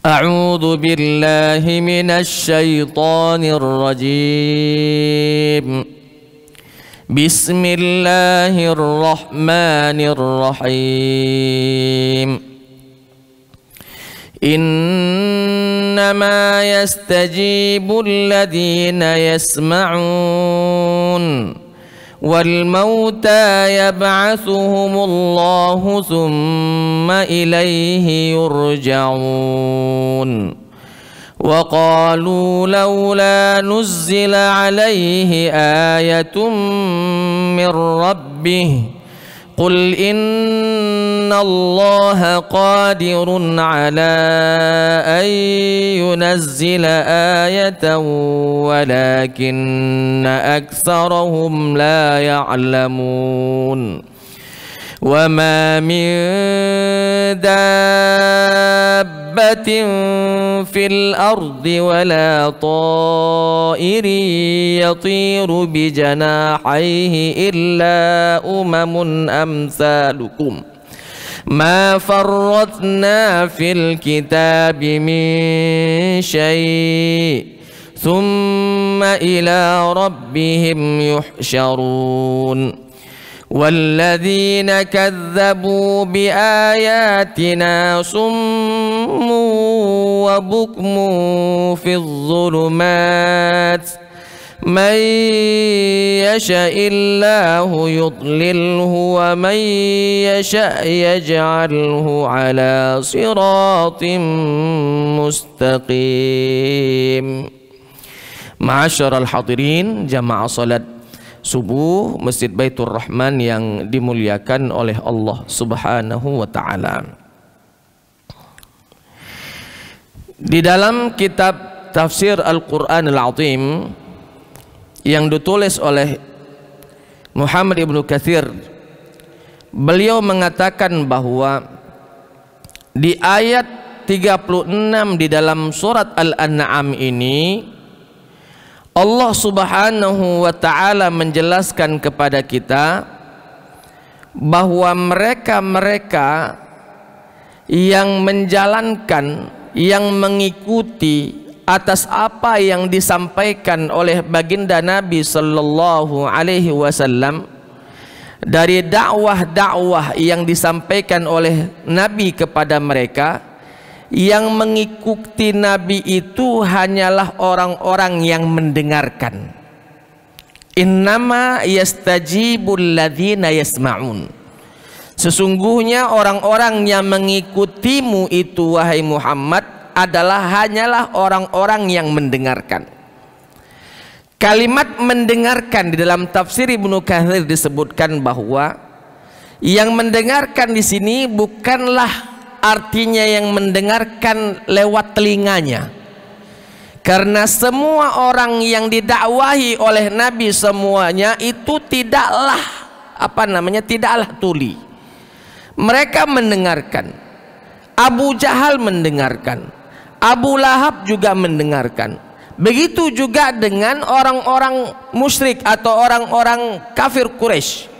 أعوذ بالله من الشيطان الرجيم بسم الله الرحمن الرحيم إنما يستجيب الذين يسمعون والموتى يبعثهم الله ثم إليه يرجعون وقالوا لولا نزل عليه آية من ربه قل إن الله قادر على أن ينزل آية ولكن أكثرهم لا يعلمون وما من دابة في الأرض ولا طائر يطير بجناحيه إلا أمثالكم ما فرطنا في الكتاب من شيء ثم إلى ربهم يحشرون والذين كذبوا بآياتنا صم وبكم في الظلمات من يشاء الله يضلله ومن يشاء يجعله على صراط مستقيم. Ma'asyiral hadirin jamaah salat subuh Masjid Baitur Rahman yang dimuliakan oleh Allah Subhanahu wa taala. Di dalam kitab Tafsir Al-Qur'an Al-Azim yang ditulis oleh Muhammad Ibnu Katsir, beliau mengatakan bahwa di ayat 36 di dalam surat Al-An'am ini Allah Subhanahu wa ta'ala menjelaskan kepada kita bahwa mereka-mereka yang menjalankan, yang mengikuti atas apa yang disampaikan oleh baginda Nabi sallallahu alaihi wasallam dari dakwah-dakwah yang disampaikan oleh Nabi kepada mereka, yang mengikuti Nabi itu hanyalah orang-orang yang mendengarkan. Innama yastajibul ladzina yasma'un. Sesungguhnya orang-orang yang mengikutimu itu wahai Muhammad adalah hanyalah orang-orang yang mendengarkan. Kalimat mendengarkan di dalam tafsir Ibnu Katsir disebutkan bahwa yang mendengarkan di sini bukanlah artinya yang mendengarkan lewat telinganya, karena semua orang yang didakwahi oleh Nabi semuanya itu tidaklah tidaklah tuli. Mereka mendengarkan. Abu Jahal mendengarkan, Abu Lahab juga mendengarkan. Begitu juga dengan orang-orang musyrik atau orang-orang kafir Quraisy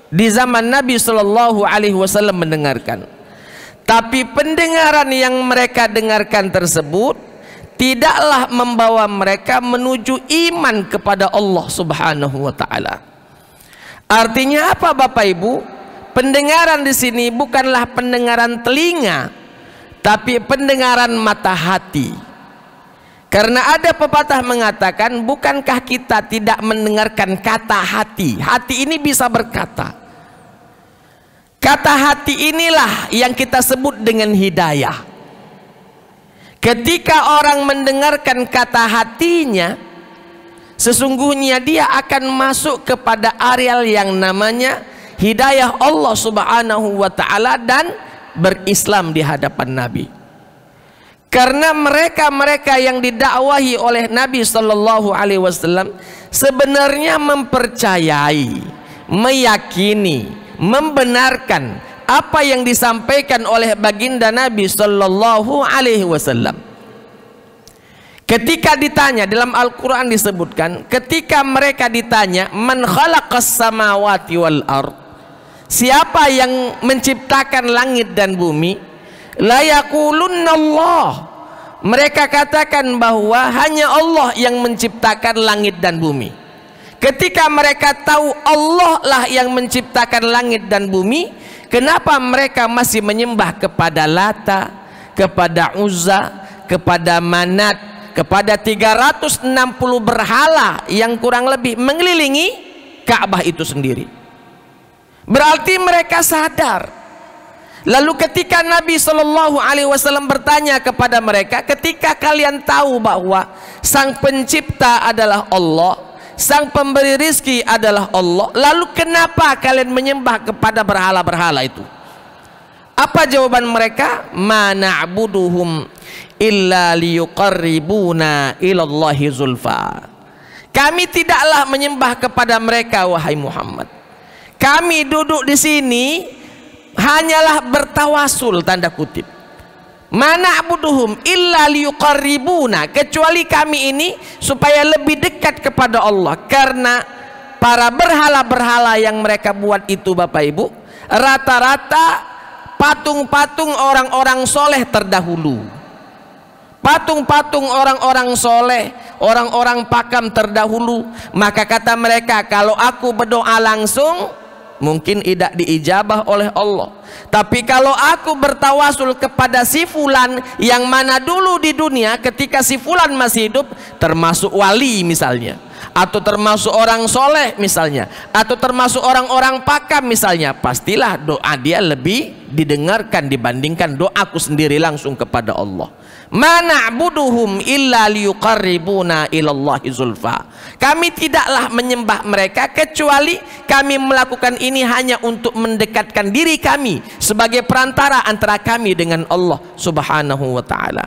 di zaman Nabi Shallallahu Alaihi Wasallam mendengarkan. Tapi pendengaran yang mereka dengarkan tersebut tidaklah membawa mereka menuju iman kepada Allah Subhanahu wa taala. Artinya apa Bapak Ibu? Pendengaran di sini bukanlah pendengaran telinga, tapi pendengaran mata hati. Karena ada pepatah mengatakan, bukankah kita tidak mendengarkan kata hati? Hati ini bisa berkata. Kata hati inilah yang kita sebut dengan hidayah. Ketika orang mendengarkan kata hatinya, sesungguhnya dia akan masuk kepada areal yang namanya hidayah Allah Subhanahu wa ta'ala dan berislam di hadapan Nabi. Karena mereka-mereka yang didakwahi oleh Nabi Sallallahu Alaihi Wasallam sebenarnya mempercayai, meyakini, membenarkan apa yang disampaikan oleh baginda Nabi Sallallahu Alaihi Wasallam. Ketika ditanya, dalam Al-Quran disebutkan, ketika mereka ditanya, man khalaqas samawati wal ard, siapa yang menciptakan langit dan bumi, la yaqulunna Allah, mereka katakan bahwa hanya Allah yang menciptakan langit dan bumi. Ketika mereka tahu Allah lah yang menciptakan langit dan bumi, kenapa mereka masih menyembah kepada Lata, kepada Uzza, kepada Manat, kepada 360 berhala yang kurang lebih mengelilingi Ka'bah itu sendiri? Berarti mereka sadar. Lalu ketika Nabi SAW bertanya kepada mereka, ketika kalian tahu bahwa sang pencipta adalah Allah, sang pemberi rizki adalah Allah, lalu kenapa kalian menyembah kepada berhala-berhala itu? Apa jawaban mereka? Ma na'buduhum illa liyuqarribuna ilallahi zulfa. Kami tidaklah menyembah kepada mereka, wahai Muhammad. Kami duduk di sini hanyalah bertawasul, tanda kutip. Mana abuduhum illa liyuqarribuna, kecuali kami ini supaya lebih dekat kepada Allah. Karena para berhala-berhala yang mereka buat itu, Bapak Ibu, rata-rata patung-patung orang-orang soleh terdahulu. Patung-patung orang-orang soleh, orang-orang pakam terdahulu. Maka kata mereka, kalau aku berdoa langsung mungkin tidak diijabah oleh Allah, tapi kalau aku bertawasul kepada si fulan yang mana dulu di dunia ketika si fulan masih hidup termasuk wali misalnya, atau termasuk orang soleh misalnya, atau termasuk orang-orang pakam misalnya, pastilah doa dia lebih didengarkan dibandingkan doaku sendiri langsung kepada Allah. Ma na'buduhum illa liyuqarribuna ilallahi zulfa. Kami tidaklah menyembah mereka kecuali kami melakukan ini hanya untuk mendekatkan diri kami sebagai perantara antara kami dengan Allah Subhanahu wa ta'ala.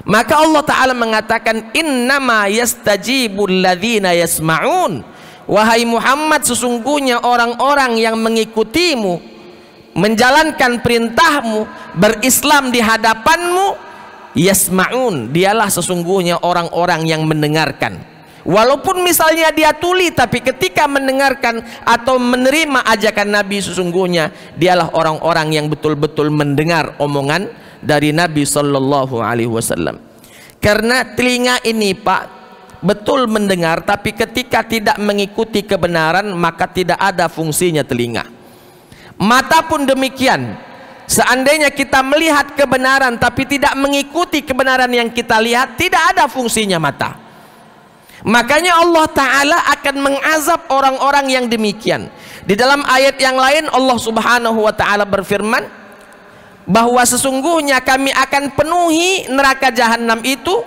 Maka Allah Ta'ala mengatakan, innama yastajibul ladzina yasma'un. Wahai Muhammad, sesungguhnya orang-orang yang mengikutimu, menjalankan perintahmu, berislam di hadapanmu, yasma'un, dialah sesungguhnya orang-orang yang mendengarkan. Walaupun misalnya dia tuli, tapi ketika mendengarkan atau menerima ajakan Nabi, sesungguhnya dialah orang-orang yang betul-betul mendengar omongan dari Nabi Sallallahu Alaihi Wasallam. Karena telinga ini, Pak, betul mendengar, tapi ketika tidak mengikuti kebenaran maka tidak ada fungsinya telinga. Mata pun demikian. Seandainya kita melihat kebenaran tapi tidak mengikuti kebenaran yang kita lihat, tidak ada fungsinya mata. Makanya Allah Ta'ala akan mengazab orang-orang yang demikian. Di dalam ayat yang lain Allah Subhanahu wa Ta'ala berfirman bahwa sesungguhnya kami akan penuhi neraka jahanam itu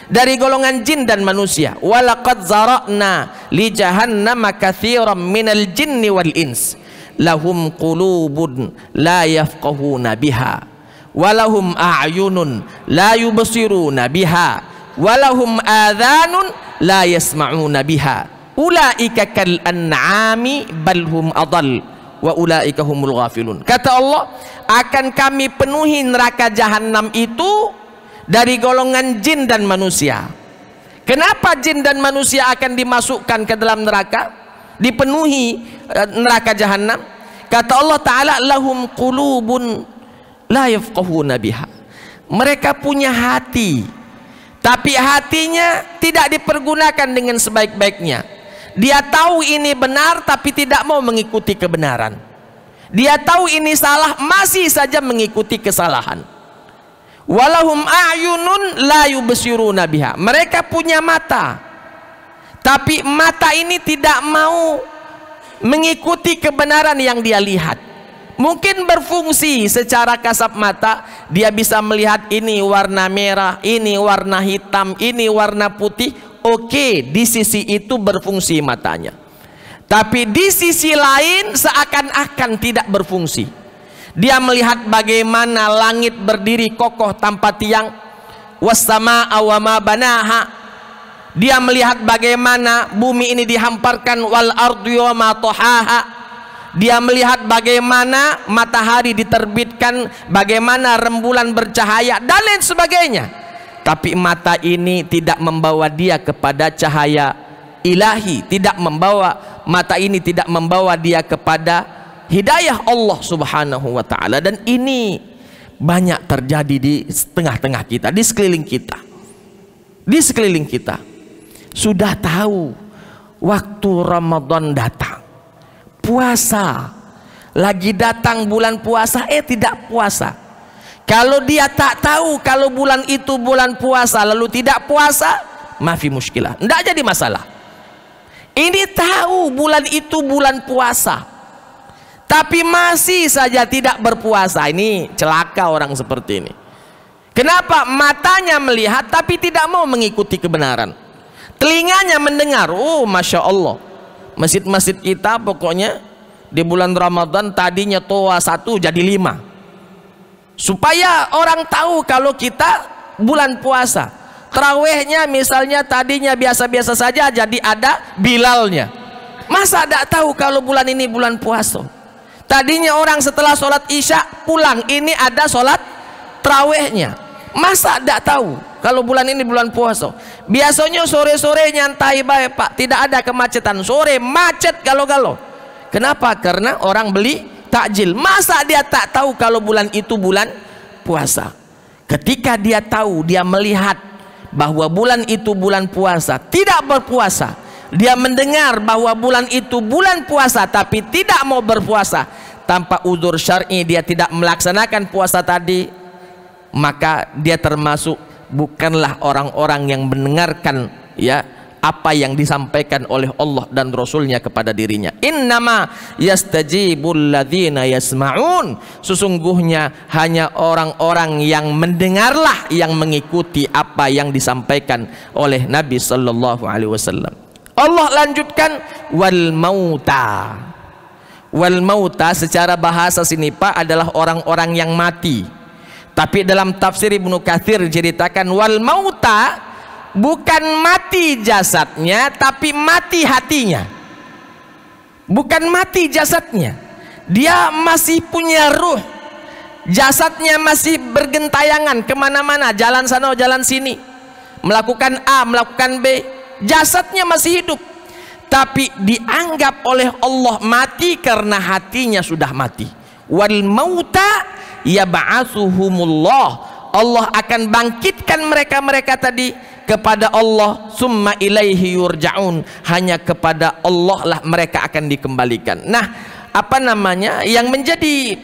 dari golongan jin dan manusia. Walaqad zara'na li jahannama katsiran minal jinni wal ins lahum qulubun la yafqahuna biha walahum a'yunun la yubsiruna biha walahum adhanun la yasma'una biha ulaika kal an'ami bal hum adall wa ulaika humul ghafilun. Kata Allah, akan kami penuhi neraka jahanam itu dari golongan jin dan manusia. Kenapa jin dan manusia akan dimasukkan ke dalam neraka, dipenuhi neraka jahanam? Kata Allah Ta'ala, lahum qulubun la yafqahuna biha. Mereka punya hati, tapi hatinya tidak dipergunakan dengan sebaik-baiknya. Dia tahu ini benar tapi tidak mau mengikuti kebenaran. Dia tahu ini salah, masih saja mengikuti kesalahan. Walahum a'yunun la yubsiruna biha. Mereka punya mata, tapi mata ini tidak mau mengikuti kebenaran yang dia lihat. Mungkin berfungsi secara kasat mata, dia bisa melihat ini warna merah, ini warna hitam, ini warna putih. Oke, di sisi itu berfungsi matanya. Tapi di sisi lain seakan-akan tidak berfungsi. Dia melihat bagaimana langit berdiri kokoh tanpa tiang, was-samaa'a wa ma banaha. Dia melihat bagaimana bumi ini dihamparkan, wal ardu wa ma tahaha. Dia melihat bagaimana matahari diterbitkan, bagaimana rembulan bercahaya dan lain sebagainya. Tapi mata ini tidak membawa dia kepada cahaya ilahi, mata ini tidak membawa dia kepada hidayah Allah Subhanahu wa ta'ala. Dan ini banyak terjadi di tengah-tengah kita, di sekeliling kita. Di sekeliling kita sudah tahu waktu Ramadan datang, puasa lagi datang, bulan puasa tidak puasa. Kalau dia tak tahu kalau bulan itu bulan puasa lalu tidak puasa, mafi muskilah, tidak jadi masalah. Ini tahu bulan itu bulan puasa tapi masih saja tidak berpuasa, ini celaka orang seperti ini. Kenapa? Matanya melihat tapi tidak mau mengikuti kebenaran, telinganya mendengar. Oh Masya Allah, masjid-masjid kita pokoknya di bulan Ramadan tadinya toa 1 jadi 5, supaya orang tahu kalau kita bulan puasa. Tarawehnya misalnya tadinya biasa-biasa saja jadi ada Bilalnya. Masa tidak tahu kalau bulan ini bulan puasa? Tadinya orang setelah sholat isya pulang, ini ada sholat tarawehnya. Masa tidak tahu kalau bulan ini bulan puasa? Biasanya sore-sore nyantai baik Pak, tidak ada kemacetan. Sore macet galau-galau. Kenapa? Karena orang beli takjil. Masa dia tak tahu kalau bulan itu bulan puasa? Ketika dia tahu, dia melihat bahwa bulan itu bulan puasa, tidak berpuasa. Dia mendengar bahwa bulan itu bulan puasa tapi tidak mau berpuasa, tanpa udzur syar'i dia tidak melaksanakan puasa tadi, maka dia termasuk bukanlah orang-orang yang mendengarkan ya apa yang disampaikan oleh Allah dan Rasulnya kepada dirinya. Innama yastajibul ladzina yasma'un, sesungguhnya hanya orang-orang yang mendengarlah yang mengikuti apa yang disampaikan oleh Nabi sallallahu alaihi wasallam. Allah lanjutkan wal mauta. Wal mauta secara bahasa sini Pak adalah orang-orang yang mati. Tapi dalam tafsir Ibnu Katsir ceritakan wal mauta bukan mati jasadnya tapi mati hatinya. Bukan mati jasadnya, dia masih punya ruh. Jasadnya masih bergentayangan kemana-mana, jalan sana jalan sini, melakukan A melakukan B. Jasadnya masih hidup tapi dianggap oleh Allah mati karena hatinya sudah mati. Wal mauta yab'atsuhumullah, Allah akan bangkitkan mereka-mereka tadi kepada Allah. Summa ilaihi yurja'un, hanya kepada Allah lah mereka akan dikembalikan. Nah, apa namanya yang menjadi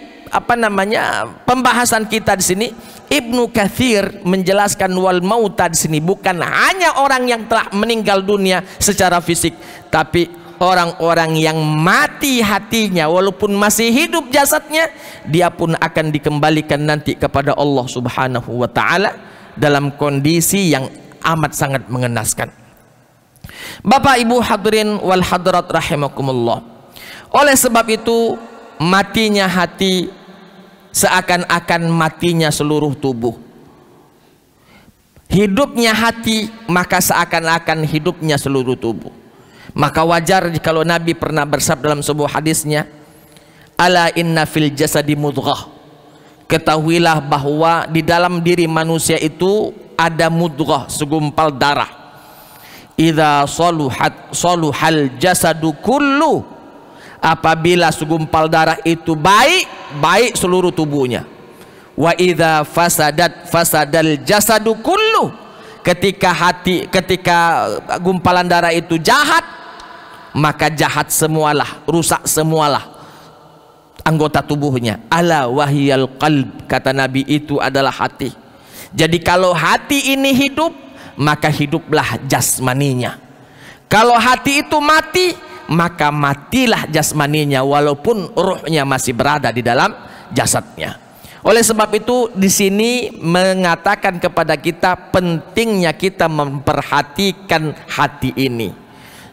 pembahasan kita di sini, Ibnu Katsir menjelaskan wal mauta di sini bukan hanya orang yang telah meninggal dunia secara fisik, tapi orang-orang yang mati hatinya walaupun masih hidup jasadnya, dia pun akan dikembalikan nanti kepada Allah Subhanahu wa taala dalam kondisi yang amat sangat mengenaskan. Bapak Ibu hadirin wal hadirat rahimakumullah. Oleh sebab itu matinya hati seakan-akan matinya seluruh tubuh. Hidupnya hati maka seakan-akan hidupnya seluruh tubuh. Maka wajar kalau Nabi pernah bersabda dalam sebuah hadisnya, ala inna fil jasadi mudghah, ketahuilah bahwa di dalam diri manusia itu ada mudghah, segumpal darah. Idza saluhal jasadu kullu, apabila segumpal darah itu baik, baik seluruh tubuhnya. Wa idza fasadal jasadu kullu, ketika gumpalan darah itu jahat, maka jahat semualah, rusak semualah anggota tubuhnya. Ala wahyal qalb, kata Nabi, itu adalah hati. Jadi kalau hati ini hidup, maka hiduplah jasmaninya. Kalau hati itu mati, maka matilah jasmaninya walaupun ruhnya masih berada di dalam jasadnya. Oleh sebab itu di sini mengatakan kepada kita pentingnya kita memperhatikan hati ini.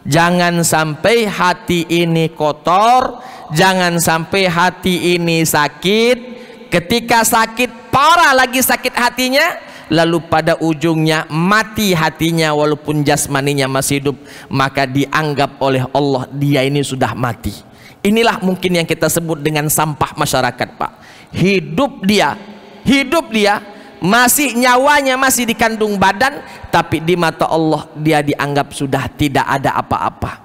Jangan sampai hati ini kotor, jangan sampai hati ini sakit. Ketika sakit parah lagi sakit hatinya, lalu pada ujungnya mati hatinya walaupun jasmaninya masih hidup, maka dianggap oleh Allah dia ini sudah mati. Inilah mungkin yang kita sebut dengan sampah masyarakat Pak. Hidup dia masih, nyawanya masih dikandung badan, tapi di mata Allah dia dianggap sudah tidak ada apa-apa,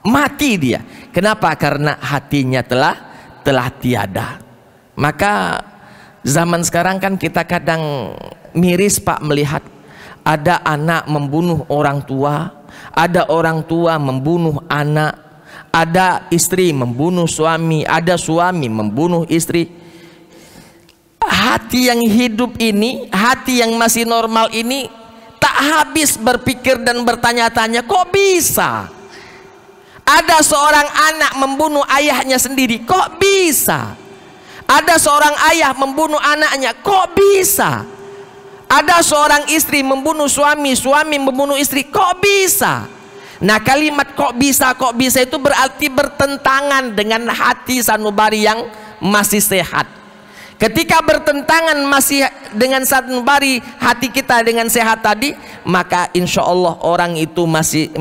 mati dia. Kenapa? Karena hatinya telah tiada. Maka Zaman sekarang kan kita kadang miris Pak melihat ada anak membunuh orang tua, ada orang tua membunuh anak, ada istri membunuh suami, ada suami membunuh istri. Hati yang hidup ini, hati yang masih normal ini tak habis berpikir dan bertanya-tanya, kok bisa ada seorang anak membunuh ayahnya sendiri? Kok bisa ada seorang ayah membunuh anaknya? Kok bisa ada seorang istri membunuh suami, suami membunuh istri? Kok bisa? Nah, kalimat kok bisa itu berarti bertentangan dengan hati sanubari yang masih sehat. Ketika bertentangan masih dengan sanubari hati kita dengan sehat tadi, maka insya Allah orang itu masih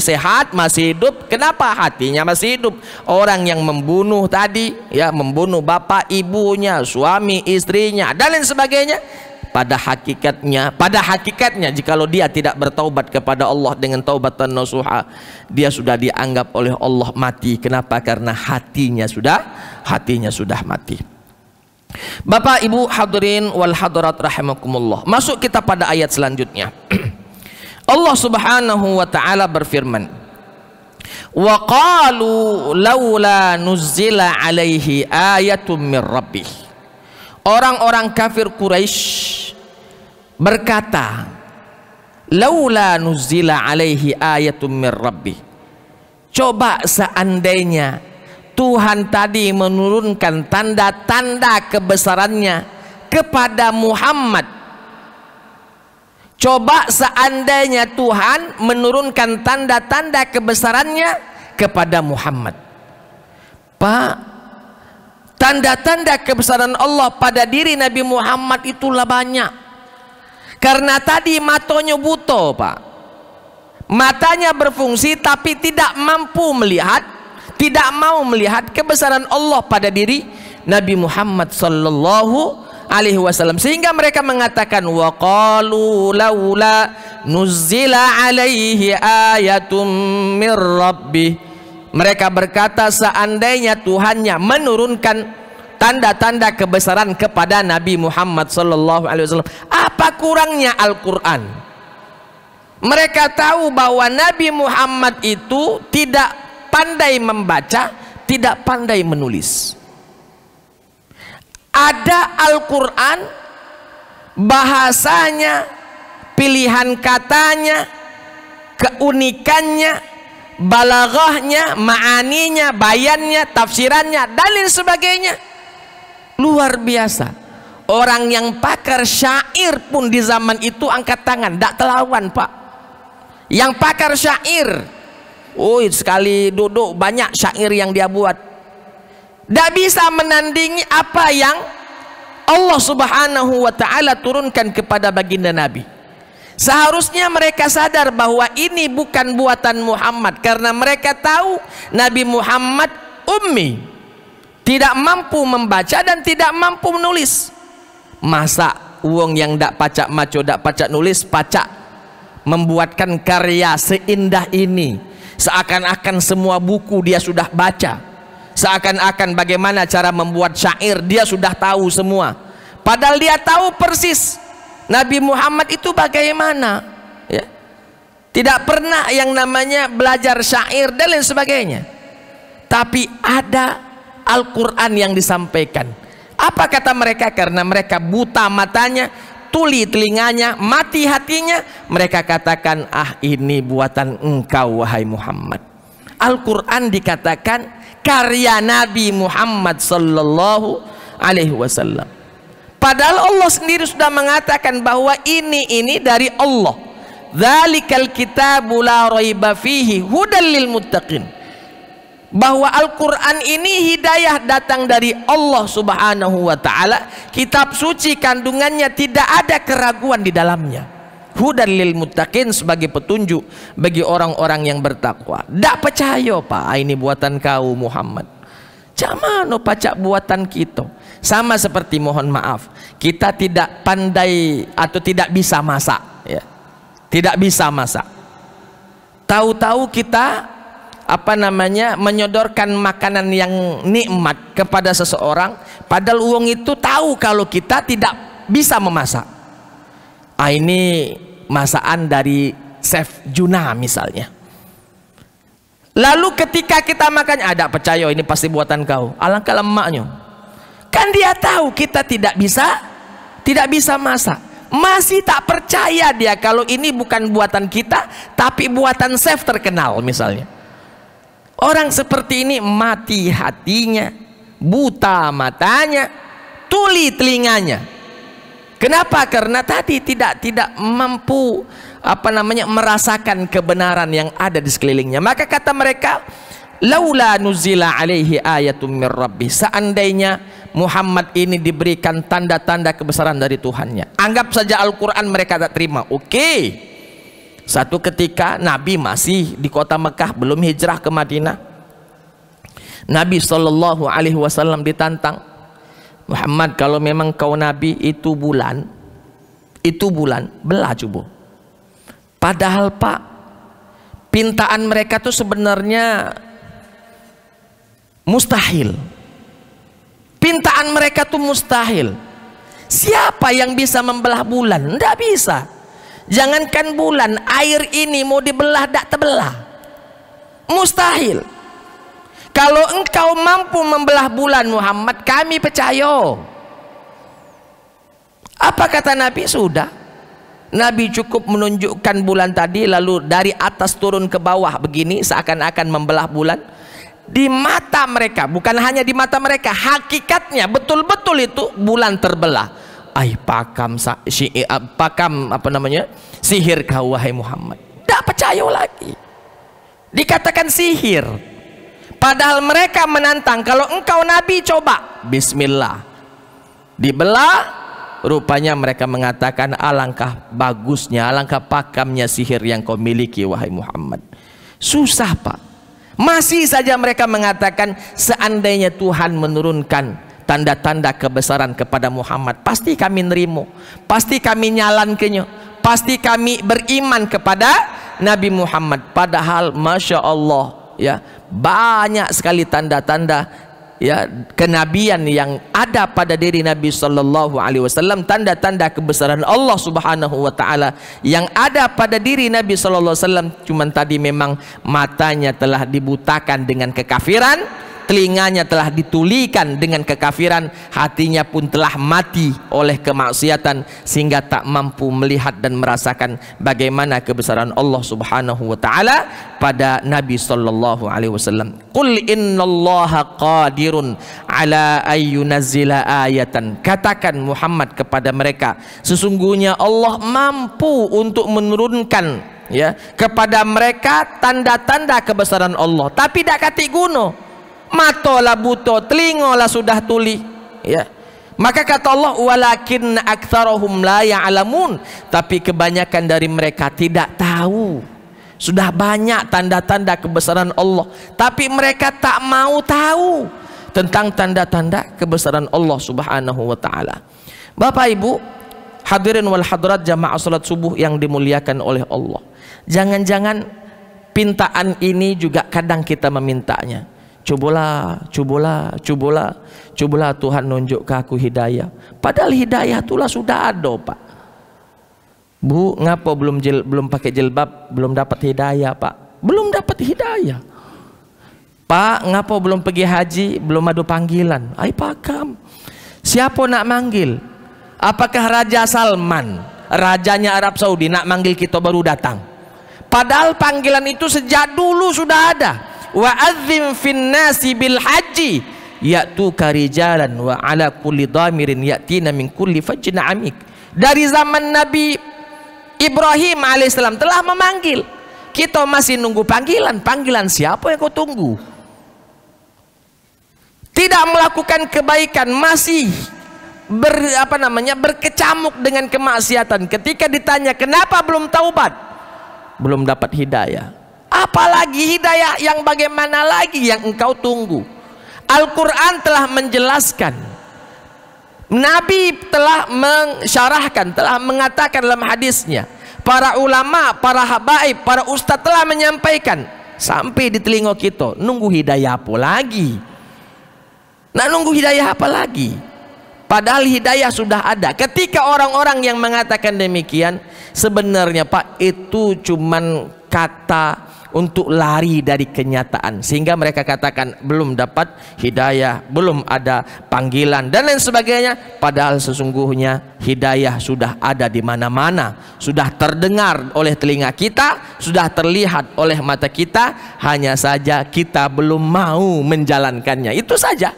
sehat, masih hidup. Kenapa hatinya masih hidup? Orang yang membunuh tadi, ya, membunuh bapak ibunya, suami istrinya dan lain sebagainya, pada hakikatnya jikalau dia tidak bertaubat kepada Allah dengan taubatan nasuha, dia sudah dianggap oleh Allah mati. Kenapa? Karena hatinya sudah mati. Bapak Ibu hadirin wal hadirat rahimakumullah. Masuk kita pada ayat selanjutnya. Allah Subhanahu wa taala berfirman, wa qalu laula nuzzila alaihi ayatun mir rabbih. Orang-orang kafir Quraisy berkata, laula nuzzila alaihi ayatun mir rabbih. Coba seandainya Tuhan tadi menurunkan tanda-tanda kebesarannya kepada Muhammad. Coba seandainya Tuhan menurunkan tanda-tanda kebesarannya kepada Muhammad. Pak, tanda-tanda kebesaran Allah pada diri Nabi Muhammad itulah banyak. Karena tadi matanya buta, Pak. Matanya berfungsi tapi tidak mampu melihat, tidak mau melihat kebesaran Allah pada diri Nabi Muhammad sallallahu alaihi wasallam, sehingga mereka mengatakan wa qalu laula nuzzila alaihi ayatun mir rabbih. Mereka berkata seandainya Tuhannya menurunkan tanda-tanda kebesaran kepada Nabi Muhammad sallallahu alaihi wasallam, apa kurangnya Al-Qur'an? Mereka tahu bahwa Nabi Muhammad itu tidak pandai membaca, tidak pandai menulis. Ada Al-Quran, bahasanya, pilihan katanya, keunikannya, balaghahnya, ma'aninya, bayannya, tafsirannya, dan lain sebagainya. Luar biasa. Orang yang pakar syair pun di zaman itu angkat tangan, tak telawan, Pak. Yang pakar syair, sekali duduk banyak syair yang dia buat, tidak bisa menandingi apa yang Allah Subhanahu wa ta'ala turunkan kepada baginda Nabi. Seharusnya mereka sadar bahwa ini bukan buatan Muhammad, karena mereka tahu Nabi Muhammad ummi, tidak mampu membaca dan tidak mampu menulis. Masa uang yang tidak pacak maco, tidak pacak nulis, pacak membuatkan karya seindah ini, seakan-akan semua buku dia sudah baca, seakan-akan bagaimana cara membuat syair dia sudah tahu semua, padahal dia tahu persis Nabi Muhammad itu bagaimana, ya. Tidak pernah yang namanya belajar syair dan lain sebagainya, tapi ada Al-Quran yang disampaikan. Apa kata mereka? Karena mereka buta matanya, tuli telinganya, mati hatinya, mereka katakan, ah, ini buatan engkau wahai Muhammad. Al-Quran dikatakan karya Nabi Muhammad sallallahu alaihi wasallam, padahal Allah sendiri sudah mengatakan bahwa ini dari Allah. Dzalikal kitabu la raiba fihi hudal lil muttaqin. Bahwa Al-Quran ini hidayah datang dari Allah Subhanahu wa ta'ala, kitab suci kandungannya tidak ada keraguan di dalamnya. Hudan lil muttaqin, sebagai petunjuk bagi orang-orang yang bertakwa. Tak percaya, Pak, ini buatan kau Muhammad. Jamano pacak buatan kita. Sama seperti, mohon maaf, kita tidak pandai atau tidak bisa masak, ya. Tidak bisa masak. Tahu-tahu kita menyodorkan makanan yang nikmat kepada seseorang, padahal uang itu tahu kalau kita tidak bisa memasak. Ini masakan dari Chef Juna misalnya. Lalu ketika kita makan, ada percaya ini pasti buatan kau, alangkah lemaknya. Kan dia tahu kita tidak bisa masak, masih tak percaya dia kalau ini bukan buatan kita tapi buatan chef terkenal misalnya. Orang seperti ini mati hatinya, buta matanya, tuli telinganya. Kenapa? Karena tadi tidak mampu merasakan kebenaran yang ada di sekelilingnya. Maka kata mereka, laula nuzila alaihi ayatum mir rabbi, seandainya Muhammad ini diberikan tanda-tanda kebesaran dari Tuhannya. Anggap saja Al-Quran mereka tak terima. Oke. Satu ketika Nabi masih di kota Mekah, belum hijrah ke Madinah. Nabi SAW ditantang, Muhammad, kalau memang kau Nabi, itu bulan belah coba. Padahal Pak, pintaan mereka tuh sebenarnya mustahil. Pintaan mereka tuh mustahil. Siapa yang bisa membelah bulan? Tidak bisa. Jangankan bulan, air ini mau dibelah tak terbelah. Mustahil. Kalau engkau mampu membelah bulan Muhammad, kami percaya. Apa kata Nabi? Sudah. Nabi cukup menunjukkan bulan tadi, lalu dari atas turun ke bawah begini, seakan-akan membelah bulan. Di mata mereka, bukan hanya di mata mereka, hakikatnya betul-betul itu bulan terbelah. Pakam sihir kau wahai Muhammad. Tak percaya lagi, dikatakan sihir. Padahal mereka menantang, kalau engkau Nabi coba, bismillah, dibelah. Rupanya mereka mengatakan, alangkah bagusnya, alangkah pakamnya sihir yang kau miliki wahai Muhammad. Susah Pak. Masih saja mereka mengatakan, seandainya Tuhan menurunkan tanda-tanda kebesaran kepada Muhammad, pasti kami nerimo, pasti kami nyalankannya, pasti kami beriman kepada Nabi Muhammad. Padahal Masya Allah ya, banyak sekali tanda-tanda ya kenabian yang ada pada diri Nabi Sallallahu Alaihi Wasallam, tanda-tanda kebesaran Allah Subhanahu Wa Taala yang ada pada diri Nabi Sallallahu Alaihi Wasallam. Cuman tadi memang matanya telah dibutakan dengan kekafiran, telinganya telah ditulikan dengan kekafiran, hatinya pun telah mati oleh kemaksiatan, sehingga tak mampu melihat dan merasakan bagaimana kebesaran Allah Subhanahu wa taala pada Nabi sallallahu alaihi wasallam. Qul innallaha qadirun ala ayyunazzila ayatan. Katakan Muhammad kepada mereka, sesungguhnya Allah mampu untuk menurunkan ya kepada mereka tanda-tanda kebesaran Allah, tapi tak katik guna. Matolah buta, telingalah sudah tuli ya. Maka kata Allah, walakin aktsarahum la ya'lamun, tapi kebanyakan dari mereka tidak tahu. Sudah banyak tanda-tanda kebesaran Allah, tapi mereka tak mau tahu tentang tanda-tanda kebesaran Allah Subhanahu wa taala. Bapak Ibu hadirin wal hadirat jamaah salat subuh yang dimuliakan oleh Allah, jangan-jangan pintaan ini juga kadang kita memintanya. Cobalah Tuhan nunjuk ke aku hidayah. Padahal hidayah itulah sudah ada Pak. Bu, ngapa belum pakai jilbab belum dapat hidayah Pak? Belum dapat hidayah. Pak, ngapa belum pergi haji belum ada panggilan? Pakam. Siapa nak manggil? Apakah Raja Salman, rajanya Arab Saudi, nak manggil kita baru datang? Padahal panggilan itu sejak dulu sudah ada. Wa adzim fin nasi bil haji ya'tuka rijalan wa ala kulli dhamirin ya'tina min kulli fajjin amik. Dari zaman Nabi Ibrahim alaihissalam telah memanggil. Kita masih nunggu panggilan siapa yang kau tunggu? Tidak melakukan kebaikan, masih berkecamuk dengan kemaksiatan. Ketika ditanya kenapa belum taubat, belum dapat hidayah. Apalagi hidayah yang bagaimana lagi yang engkau tunggu? Al-Quran telah menjelaskan, Nabi telah mensyarahkan, telah mengatakan dalam hadisnya, para ulama, para habaib, para ustadz telah menyampaikan, sampai di telinga kita. Nunggu hidayah apa lagi? Nak nunggu hidayah apa lagi? Padahal hidayah sudah ada. Ketika orang-orang yang mengatakan demikian, sebenarnya Pak, itu cuman kata untuk lari dari kenyataan, sehingga mereka katakan belum dapat hidayah, belum ada panggilan dan lain sebagainya. Padahal sesungguhnya hidayah sudah ada di mana-mana, sudah terdengar oleh telinga kita, sudah terlihat oleh mata kita, hanya saja kita belum mau menjalankannya. Itu saja,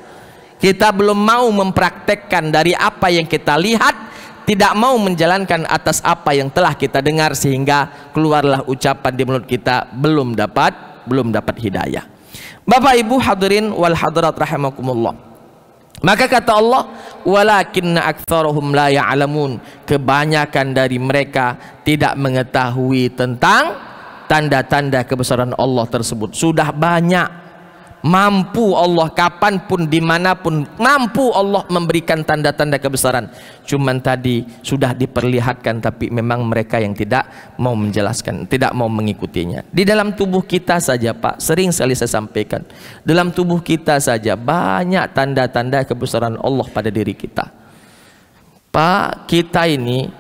kita belum mau mempraktekkan dari apa yang kita lihat, tidak mau menjalankan atas apa yang telah kita dengar, sehingga keluarlah ucapan di mulut kita, belum dapat hidayah. Bapak Ibu hadirin wal hadirat rahimakumullah. Maka kata Allah, walakinna aktsarahum la ya'lamun, kebanyakan dari mereka tidak mengetahui tentang tanda-tanda kebesaran Allah tersebut. Sudah banyak, mampu Allah kapanpun dimanapun, mampu Allah memberikan tanda-tanda kebesaran, cuman tadi sudah diperlihatkan, tapi memang mereka yang tidak mau menjelaskan, tidak mau mengikutinya. Di dalam tubuh kita saja Pak, sering sekali saya sampaikan, dalam tubuh kita saja banyak tanda-tanda kebesaran Allah pada diri kita. Pak, kita ini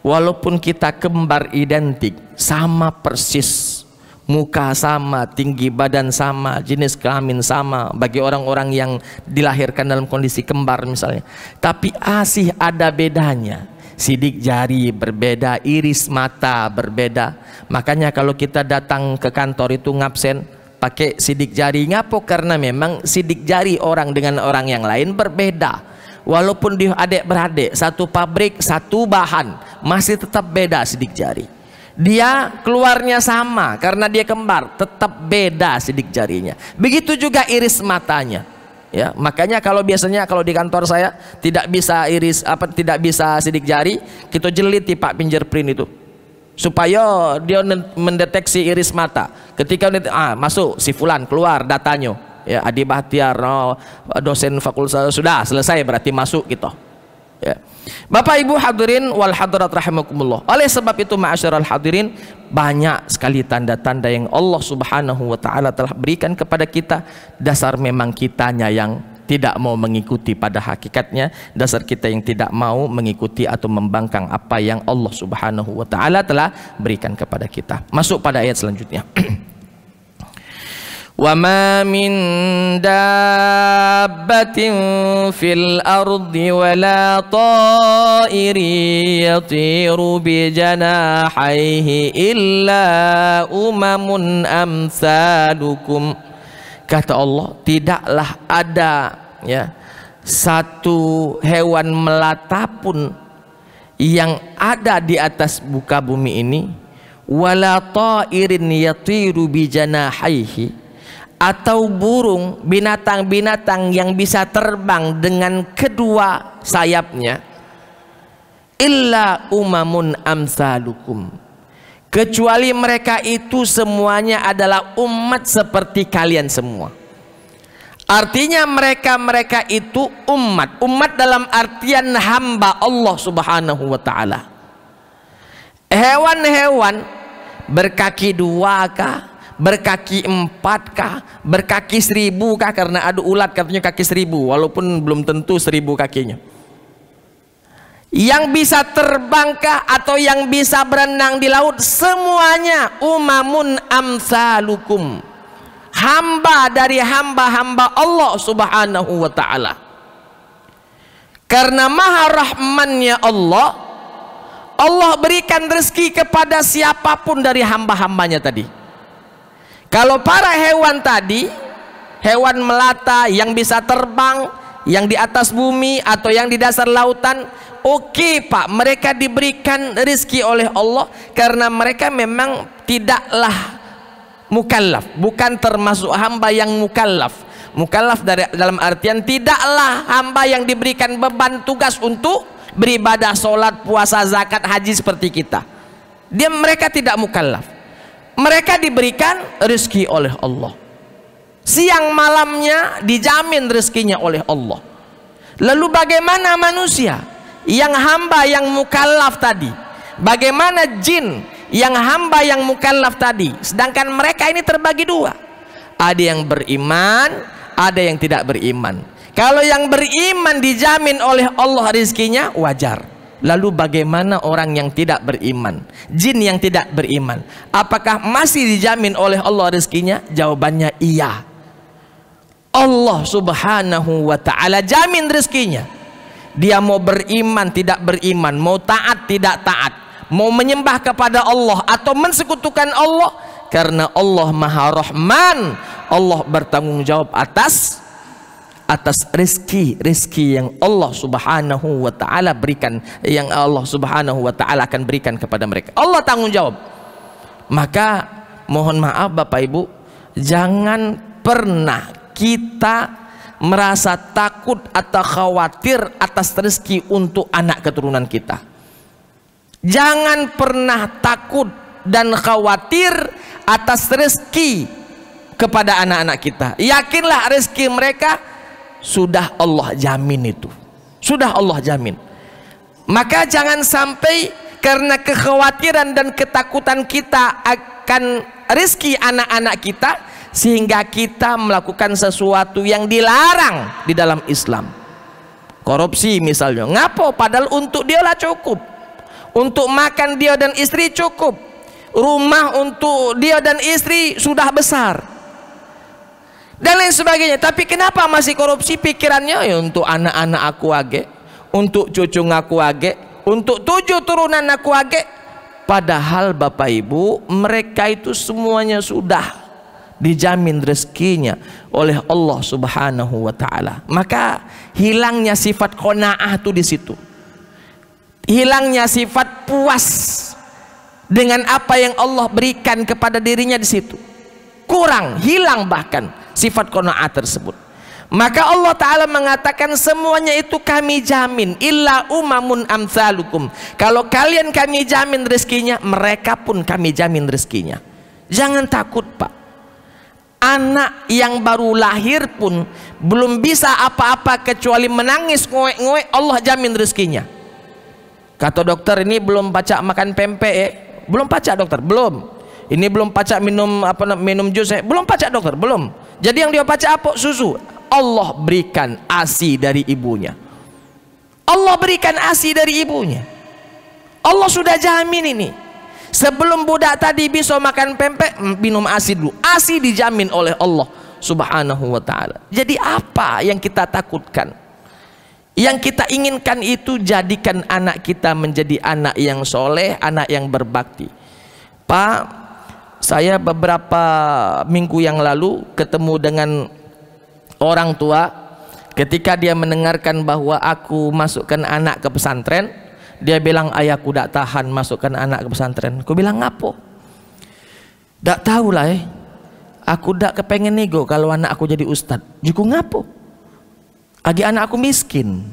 walaupun kita kembar identik, sama persis, muka sama, tinggi badan sama, jenis kelamin sama, bagi orang-orang yang dilahirkan dalam kondisi kembar misalnya, tapi asih ada bedanya. Sidik jari berbeda, iris mata berbeda. Makanya kalau kita datang ke kantor itu ngabsen pakai sidik jari, ngapo? Karena memang sidik jari orang dengan orang yang lain berbeda. Walaupun dia adik-beradik, satu pabrik, satu bahan, masih tetap beda sidik jari. Dia keluarnya sama karena dia kembar, tetap beda sidik jarinya. Begitu juga iris matanya. Ya, makanya kalau biasanya kalau di kantor saya tidak bisa iris tidak bisa sidik jari, kita jeliti Pak fingerprint itu, supaya dia mendeteksi iris mata. Ketika masuk si fulan, keluar datanya. Ya, Adi Bahtiar, dosen fakultas, sudah selesai berarti masuk gitu. Ya. Bapak Ibu hadirin wal hadirat rahimakumullah. Oleh sebab itu ma'asyiral hadirin, banyak sekali tanda-tanda yang Allah Subhanahu wa taala telah berikan kepada kita. Dasar memang kitanya yang tidak mau mengikuti pada hakikatnya, dasar kita yang tidak mau mengikuti atau membangkang apa yang Allah Subhanahu wa taala telah berikan kepada kita. Masuk pada ayat selanjutnya. وَمَا مِن دَابَّةٍ فِي الْأَرْضِ وَلَا طَائِرٍ يَطِيرُ بِجَنَاحَيْهِ إِلَّا أُمَمٌ أَمْثَالُكُمْ. Kata Allah, tidaklah ada satu hewan melata pun yang ada di atas muka bumi ini, wala ta'irin yatiru bijanahaihi, atau burung, binatang-binatang yang bisa terbang dengan kedua sayapnya, illa umamun amsalukum, kecuali mereka itu semuanya adalah umat seperti kalian semua. Artinya mereka itu umat dalam artian hamba Allah Subhanahu wa taala. Hewan-hewan berkaki 2 kah, berkaki 4 kah, berkaki 1000 kah? Karena ada ulat katanya kaki 1000, walaupun belum tentu 1000 kakinya. Yang bisa terbang kah atau yang bisa berenang di laut, semuanya umamun amsalukum, hamba dari hamba-hamba Allah Subhanahu wa taala. Karena maha rahmannya Allah, Allah berikan rezeki kepada siapapun dari hamba-hambanya tadi. Kalau para hewan tadi, hewan melata yang bisa terbang, yang di atas bumi atau yang di dasar lautan, oke Pak, mereka diberikan rezeki oleh Allah karena mereka memang tidaklah mukallaf, bukan termasuk hamba yang mukallaf. Mukallaf dalam artian tidaklah hamba yang diberikan beban tugas untuk beribadah, sholat, puasa, zakat, haji seperti kita. Mereka tidak mukallaf. Mereka diberikan rezeki oleh Allah. Siang malamnya dijamin rezekinya oleh Allah. Lalu bagaimana manusia yang hamba yang mukallaf tadi? Bagaimana jin yang hamba yang mukallaf tadi. Sedangkan mereka ini terbagi dua, ada yang beriman, ada yang tidak beriman. Kalau yang beriman dijamin oleh Allah rizkinya, wajar. Lalu bagaimana orang yang tidak beriman, jin yang tidak beriman, apakah masih dijamin oleh Allah rizkinya? Jawabannya iya. Allah subhanahu wa ta'ala jamin rizkinya. Dia mau beriman tidak beriman, mau taat tidak taat, mau menyembah kepada Allah atau mensekutukan Allah, karena Allah maha rahman, Allah bertanggung jawab atas rizki yang Allah subhanahu wa ta'ala berikan, yang Allah subhanahu wa ta'ala akan berikan kepada mereka. Allah tanggung jawab. Maka mohon maaf Bapak Ibu, jangan pernah kita merasa takut atau khawatir atas rezeki untuk anak keturunan kita. Jangan pernah takut dan khawatir atas rezeki kepada anak-anak kita. Yakinlah rezeki mereka sudah Allah jamin, itu sudah Allah jamin. Maka jangan sampai karena kekhawatiran dan ketakutan kita akan rezeki anak-anak kita sehingga kita melakukan sesuatu yang dilarang di dalam Islam. Korupsi misalnya, ngapo? Padahal untuk dia lah cukup, untuk makan dia dan istri cukup, rumah untuk dia dan istri sudah besar, dan lain sebagainya. Tapi kenapa masih korupsi? Pikirannya ya untuk anak-anak aku age, untuk cucu aku age, untuk 7 turunan aku age. Padahal Bapak Ibu, mereka itu semuanya sudah dijamin rezekinya oleh Allah subhanahu wa ta'ala. Maka hilangnya sifat qanaah itu di situ, hilangnya sifat puas dengan apa yang Allah berikan kepada dirinya di situ, kurang, hilang bahkan sifat qanaah tersebut. Maka Allah Ta'ala mengatakan semuanya itu kami jamin, illa umamun amsalukum. Kalau kalian kami jamin rezekinya, mereka pun kami jamin rezekinya. Jangan takut Pak. Anak yang baru lahir pun belum bisa apa-apa kecuali menangis ngoek-ngoek, Allah jamin rezekinya. Kata dokter, ini belum pacak makan pempek belum pacak dokter, belum. Ini belum pacak minum jus belum pacak dokter, belum. Jadi yang dia pacak apa? Susu. Allah berikan ASI dari ibunya. Allah berikan ASI dari ibunya. Allah sudah jamin ini. Sebelum budak tadi bisa makan pempek, minum ASI dulu. ASI dijamin oleh Allah subhanahu wa ta'ala. Jadi apa yang kita takutkan? Yang kita inginkan itu jadikan anak kita menjadi anak yang soleh, anak yang berbakti. Pak, saya beberapa minggu yang lalu ketemu dengan orang tua. Ketika dia mendengarkan bahwa aku masukkan anak ke pesantren, dia bilang, ayahku tak tahan masukkan anak ke pesantren. Aku bilang, ngapo? Tak tahulah aku tak kepengen nego kalau anak aku jadi ustad. Juku ngapo? Agi anak aku miskin,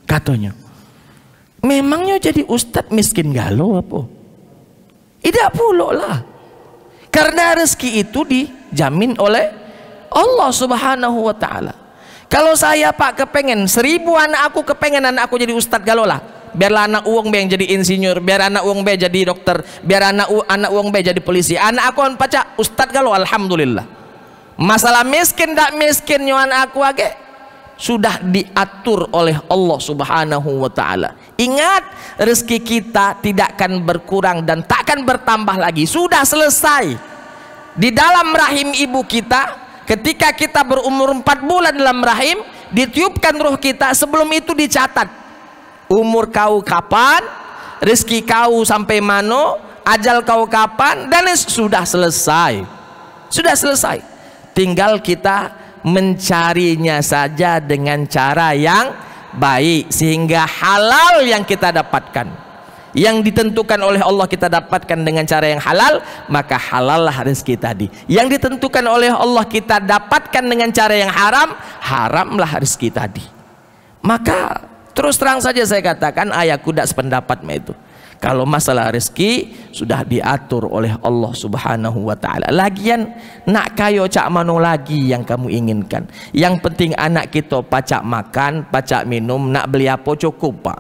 katanya. Memangnya jadi ustad miskin galau apa? Tidak pula lah. Karena rezeki itu dijamin oleh Allah subhanahu wa ta'ala. Kalau saya Pak kepengen 1000 anak aku kepengen anak aku jadi ustad galau lah. Biarlah anak uang be yang jadi insinyur, biar anak uang be jadi dokter, biar anak uang be jadi polisi. Anak aku pacak ustad galau, alhamdulillah. Masalah miskin tak miskin anak aku age sudah diatur oleh Allah subhanahu wa ta'ala. Ingat, rezeki kita tidak akan berkurang dan tak akan bertambah lagi. Sudah selesai di dalam rahim ibu kita. Ketika kita berumur 4 bulan dalam rahim, ditiupkan ruh kita. Sebelum itu dicatat umur kau kapan, rezeki kau sampai mana, ajal kau kapan, dan sudah selesai. Sudah selesai. Tinggal kita mencarinya saja dengan cara yang baik sehingga halal yang kita dapatkan, yang ditentukan oleh Allah kita dapatkan dengan cara yang halal, maka halallah rezeki tadi. Yang ditentukan oleh Allah kita dapatkan dengan cara yang haram, haramlah rezeki tadi. Maka terus terang saja saya katakan, ayahku tidak sependapat itu. Kalau masalah rezeki sudah diatur oleh Allah subhanahu wa ta'ala. Lagian nak kayo cak mano lagi yang kamu inginkan. Yang penting anak kita pacak makan, pacak minum, nak beli apa cukup Pak.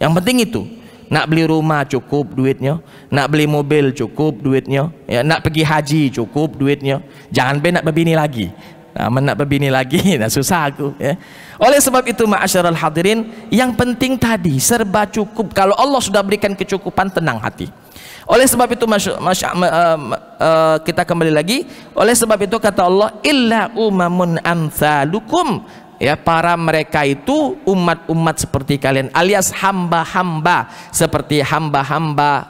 Yang penting itu. nak beli rumah cukup duitnya, nak beli mobil cukup duitnya, ya, nak pergi haji cukup duitnya, jangan nak berbini lagi. Nah, nak berbini lagi, nah susah aku. Ya. Oleh sebab itu ma'asyiral hadirin, yang penting tadi serba cukup. Kalau Allah sudah berikan kecukupan, tenang hati. Oleh sebab itu kita kembali lagi. Oleh sebab itu kata Allah, illa umamun amsalukum. Ya, para mereka itu umat-umat seperti kalian, alias hamba-hamba seperti hamba-hamba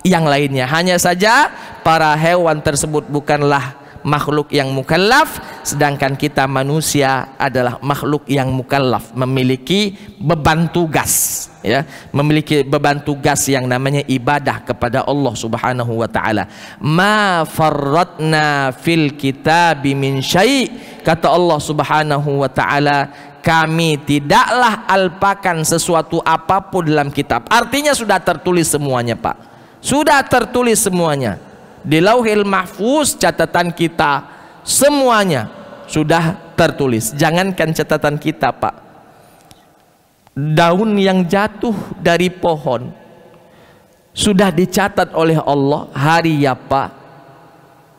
yang lainnya. Hanya saja para hewan tersebut bukanlah makhluk yang mukallaf, sedangkan kita manusia adalah makhluk yang mukallaf, memiliki beban tugas, ya, memiliki beban tugas yang namanya ibadah kepada Allah Subhanahu wa taala. Ma farratna fil kitabi min syai', kata Allah Subhanahu wa taala, kami tidaklah alpakan sesuatu apapun dalam kitab. Artinya sudah tertulis semuanya, Pak. Sudah tertulis semuanya. Di Lauhil Mahfuz catatan kita semuanya sudah tertulis. Jangankan catatan kita, Pak, daun yang jatuh dari pohon sudah dicatat oleh Allah hari apa,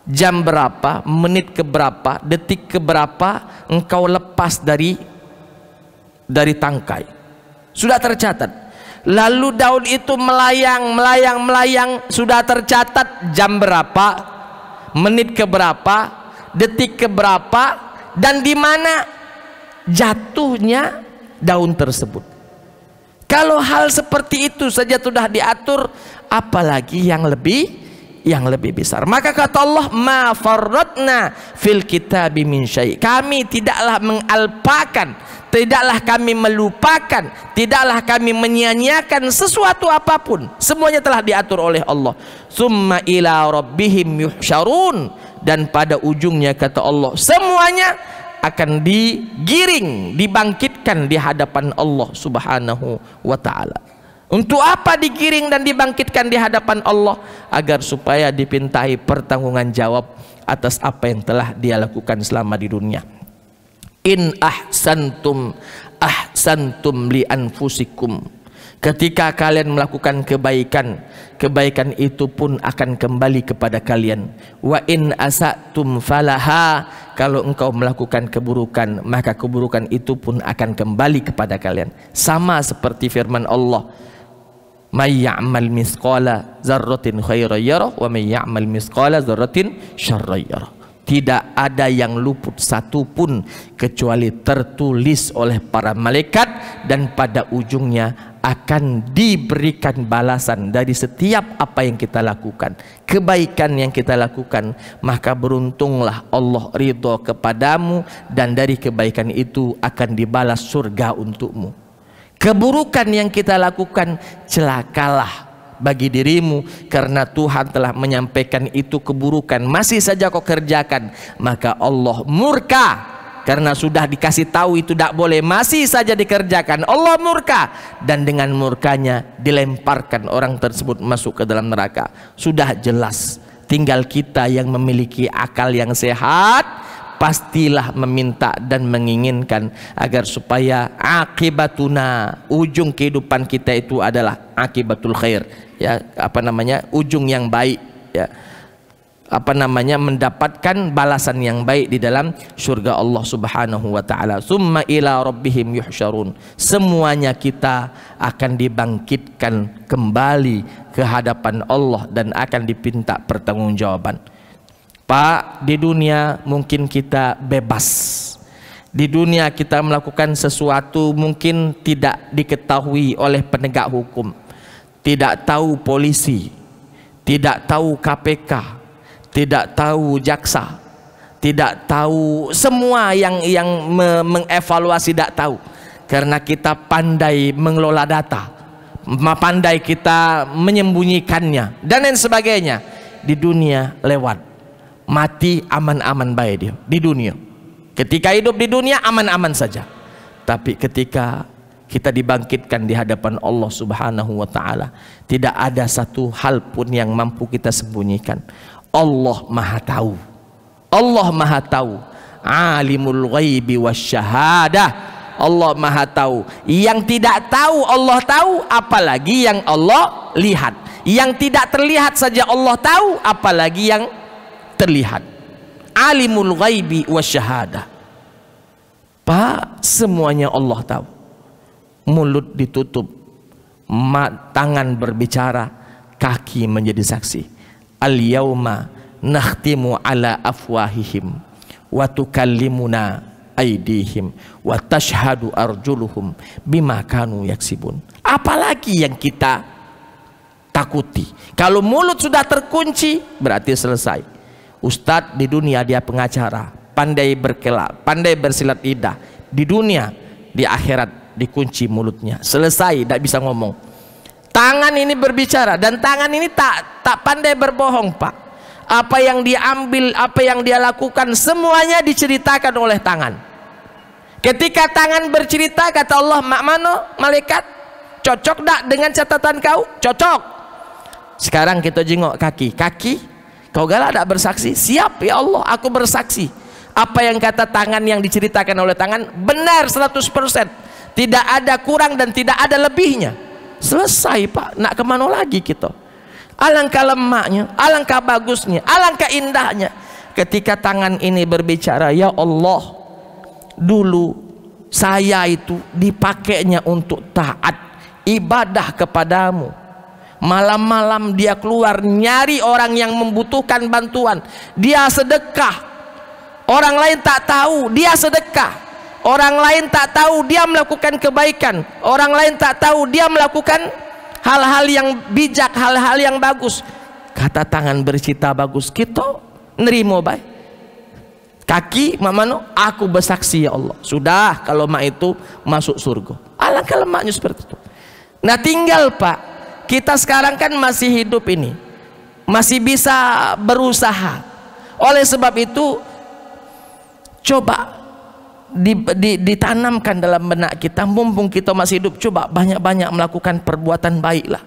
jam berapa, menit keberapa, detik keberapa engkau lepas dari tangkai, sudah tercatat. Lalu daun itu melayang, sudah tercatat jam berapa, menit keberapa, detik keberapa, dan di mana jatuhnya daun tersebut. Kalau hal seperti itu saja sudah diatur, apalagi yang lebih besar. Maka kata Allah, ma farratna fil kitabi min syai', kami tidaklah mengalpakan, tidaklah kami melupakan, tidaklah kami menyia-nyiakan sesuatu apapun. Semuanya telah diatur oleh Allah. Summa ila rabbihim yuhsyarun, dan pada ujungnya kata Allah, semuanya akan digiring, dibangkitkan di hadapan Allah Subhanahu wa taala. Untuk apa digiring dan dibangkitkan di hadapan Allah? Agar supaya dipintai pertanggunggan jawab atas apa yang telah dia lakukan selama di dunia. In ahsantum ahsantum li anfusikum. Ketika kalian melakukan kebaikan, kebaikan itu pun akan kembali kepada kalian. Wa in asatum falaha. Kalau engkau melakukan keburukan, maka keburukan itu pun akan kembali kepada kalian. Sama seperti firman Allah, may ya'mal misqala dzarratin khairan yarah wa may ya'mal misqala dzarratin syarran yarah. Tidak ada yang luput satupun kecuali tertulis oleh para malaikat, dan pada ujungnya akan diberikan balasan dari setiap apa yang kita lakukan, kebaikan yang kita lakukan. Maka beruntunglah Allah ridho kepadamu, dan dari kebaikan itu akan dibalas surga untukmu. Keburukan yang kita lakukan, celakalah bagi dirimu, karena Tuhan telah menyampaikan itu keburukan, masih saja kau kerjakan, maka Allah murka. Karena sudah dikasih tahu itu tidak boleh, masih saja dikerjakan, Allah murka, dan dengan murkanya dilemparkan orang tersebut masuk ke dalam neraka. Sudah jelas, tinggal kita yang memiliki akal yang sehat pastilah meminta dan menginginkan agar supaya akibatuna, ujung kehidupan kita itu adalah akibatul khair, ya, apa namanya, ujung yang baik, ya, apa namanya, mendapatkan balasan yang baik di dalam surga Allah Subhanahu wa taala. Summa ila rabbihim yuhsyarun. Semuanya kita akan dibangkitkan kembali ke hadapan Allah dan akan dipinta pertanggungjawaban. Pak, di dunia mungkin kita bebas. Di dunia kita melakukan sesuatu mungkin tidak diketahui oleh penegak hukum, tidak tahu polisi, tidak tahu KPK, tidak tahu jaksa, tidak tahu semua yang mengevaluasi, tidak tahu, karena kita pandai mengelola data, pandai kita menyembunyikannya dan lain sebagainya. Di dunia lewat, mati aman-aman baik dia di dunia. Ketika hidup di dunia aman-aman saja, tapi ketika kita dibangkitkan di hadapan Allah Subhanahu wa taala, tidak ada satu hal pun yang mampu kita sembunyikan. Allah Maha tahu. Allah Maha tahu. Alimul ghaibi wasyahadah. Allah maha tahu. Yang tidak tahu Allah tahu, apalagi yang Allah lihat. Yang tidak terlihat saja Allah tahu, apalagi yang terlihat. Alimul ghaibi wasyahadah. Pak, semuanya Allah tahu. Mulut ditutup, tangan berbicara, kaki menjadi saksi. Al-yauma nakhtimu ala afwahihim wa tukallimuna aidihim wa tashhadu arjuluhum bima kanu yaksibun. Apalagi yang kita takuti? Kalau mulut sudah terkunci, berarti selesai. Ustadz di dunia dia pengacara, pandai berkelak, pandai bersilat lidah. Di dunia, di akhirat dikunci mulutnya, selesai, tidak bisa ngomong. Tangan ini berbicara, dan tangan ini tak pandai berbohong, Pak. Apa yang dia ambil, apa yang dia lakukan, semuanya diceritakan oleh tangan. Ketika tangan bercerita, kata Allah, mak mano malaikat, cocok tak dengan catatan kau? Cocok. Sekarang kita jengok kaki. Kaki, kau galak tak bersaksi? Siap ya Allah, aku bersaksi. Apa yang kata tangan yang diceritakan oleh tangan benar 100%. Tidak ada kurang dan tidak ada lebihnya. Selesai, Pak. Nak kemana lagi kita? Alangkah lemaknya, alangkah bagusnya, alangkah indahnya ketika tangan ini berbicara. Ya Allah, dulu saya itu dipakainya untuk taat ibadah kepadamu. Malam-malam dia keluar nyari orang yang membutuhkan bantuan, dia sedekah. Orang lain tak tahu dia sedekah, orang lain tak tahu dia melakukan kebaikan, orang lain tak tahu dia melakukan hal-hal yang bijak, hal-hal yang bagus. Kata tangan bercerita bagus, kita nerimo baik. Kaki mamano, aku bersaksi ya Allah. Sudah, kalau mak itu masuk surga. Alangkah lemaknya seperti itu. Nah tinggal Pak, kita sekarang kan masih hidup ini, masih bisa berusaha. Oleh sebab itu, coba ditanamkan dalam benak kita, mumpung kita masih hidup, coba banyak-banyak melakukan perbuatan baiklah,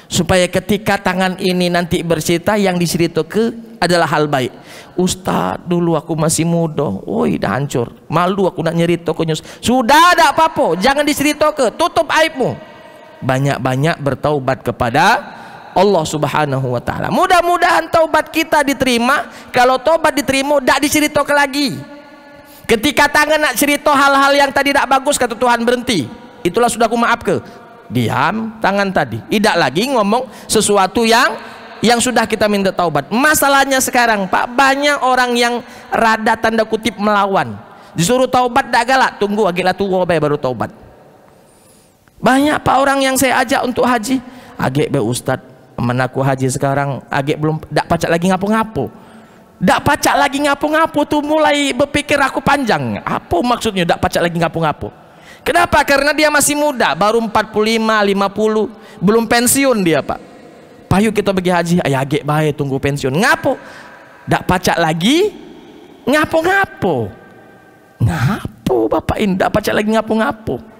supaya ketika tangan ini nanti bercerita, yang diceritakan adalah hal baik. Ustaz, dulu aku masih muda, woi dah hancur, malu aku nak nyerita ke nyus. Sudah, tak apa-apa, jangan diceritakan, tutup aibmu. Banyak-banyak bertaubat kepada Allah subhanahu wa ta'ala. Mudah-mudahan taubat kita diterima. Kalau taubat diterima, tak diceritakan lagi. Ketika tangan nak cerita hal-hal yang tadi tak bagus, kata Tuhan berhenti. Itulah sudah aku maaf ke. Diam tangan tadi. Tidak lagi ngomong sesuatu yang sudah kita minta taubat. Masalahnya sekarang Pak, banyak orang yang rada tanda kutip melawan. Disuruh taubat tak galak, tunggu agaklah tua baru taubat. Banyak Pak orang yang saya ajak untuk haji. Agak be Ustad, menaku haji sekarang, agak belum tak pacak lagi ngapo-ngapo. Tak pacak lagi ngapo-ngapo tuh mulai berpikir aku panjang. Apa maksudnya tak pacak lagi ngapo-ngapo? Kenapa? Karena dia masih muda, baru 45, 50, belum pensiun dia Pak. Payu kita pergi haji, ayah agak baik tunggu pensiun. Ngapo? Tak pacak lagi ngapo-ngapo. Ngapo Bapak ini, tak pacak lagi ngapo-ngapo.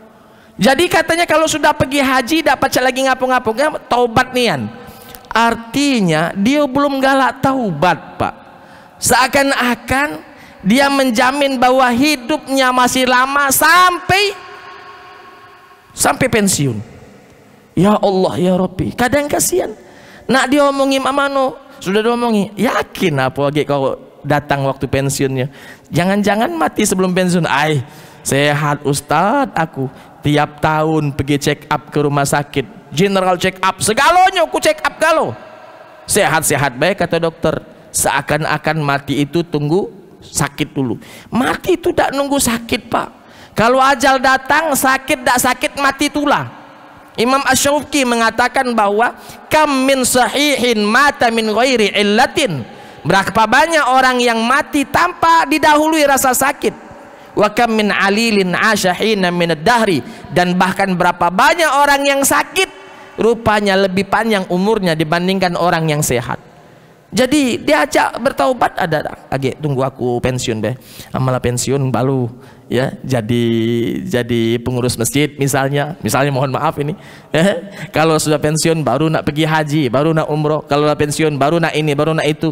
Jadi katanya kalau sudah pergi haji tak pacak lagi ngapo-ngapo, taubat nian. Artinya dia belum galak taubat Pak. Seakan-akan dia menjamin bahwa hidupnya masih lama sampai pensiun. Ya Allah ya Rabbi, kadang kasihan. Nak dia omongin amano, sudah diomongin, yakin apa lagi kau datang waktu pensiunnya? Jangan-jangan mati sebelum pensiun. Ay, sehat Ustadz aku. Tiap tahun pergi check up ke rumah sakit, general check up, segalanya aku check up kalau. Sehat-sehat baik kata dokter. Seakan-akan mati itu tunggu sakit dulu. Mati itu tak nunggu sakit Pak. Kalau ajal datang, sakit tak sakit mati itulah. Imam Ash-Shawqi mengatakan bahwa kam min sahihin mata min ghairi illatin. Berapa banyak orang yang mati tanpa didahului rasa sakit. Wa kam min alilin asyahina min ad-dahri. Dan bahkan berapa banyak orang yang sakit rupanya lebih panjang umurnya dibandingkan orang yang sehat. Jadi diajak bertaubat, ada agak tunggu aku pensiun deh, amalah pensiun baru ya jadi pengurus masjid misalnya mohon maaf ini kalau sudah pensiun baru nak pergi haji, baru nak umroh, kalau sudah pensiun baru nak ini baru nak itu.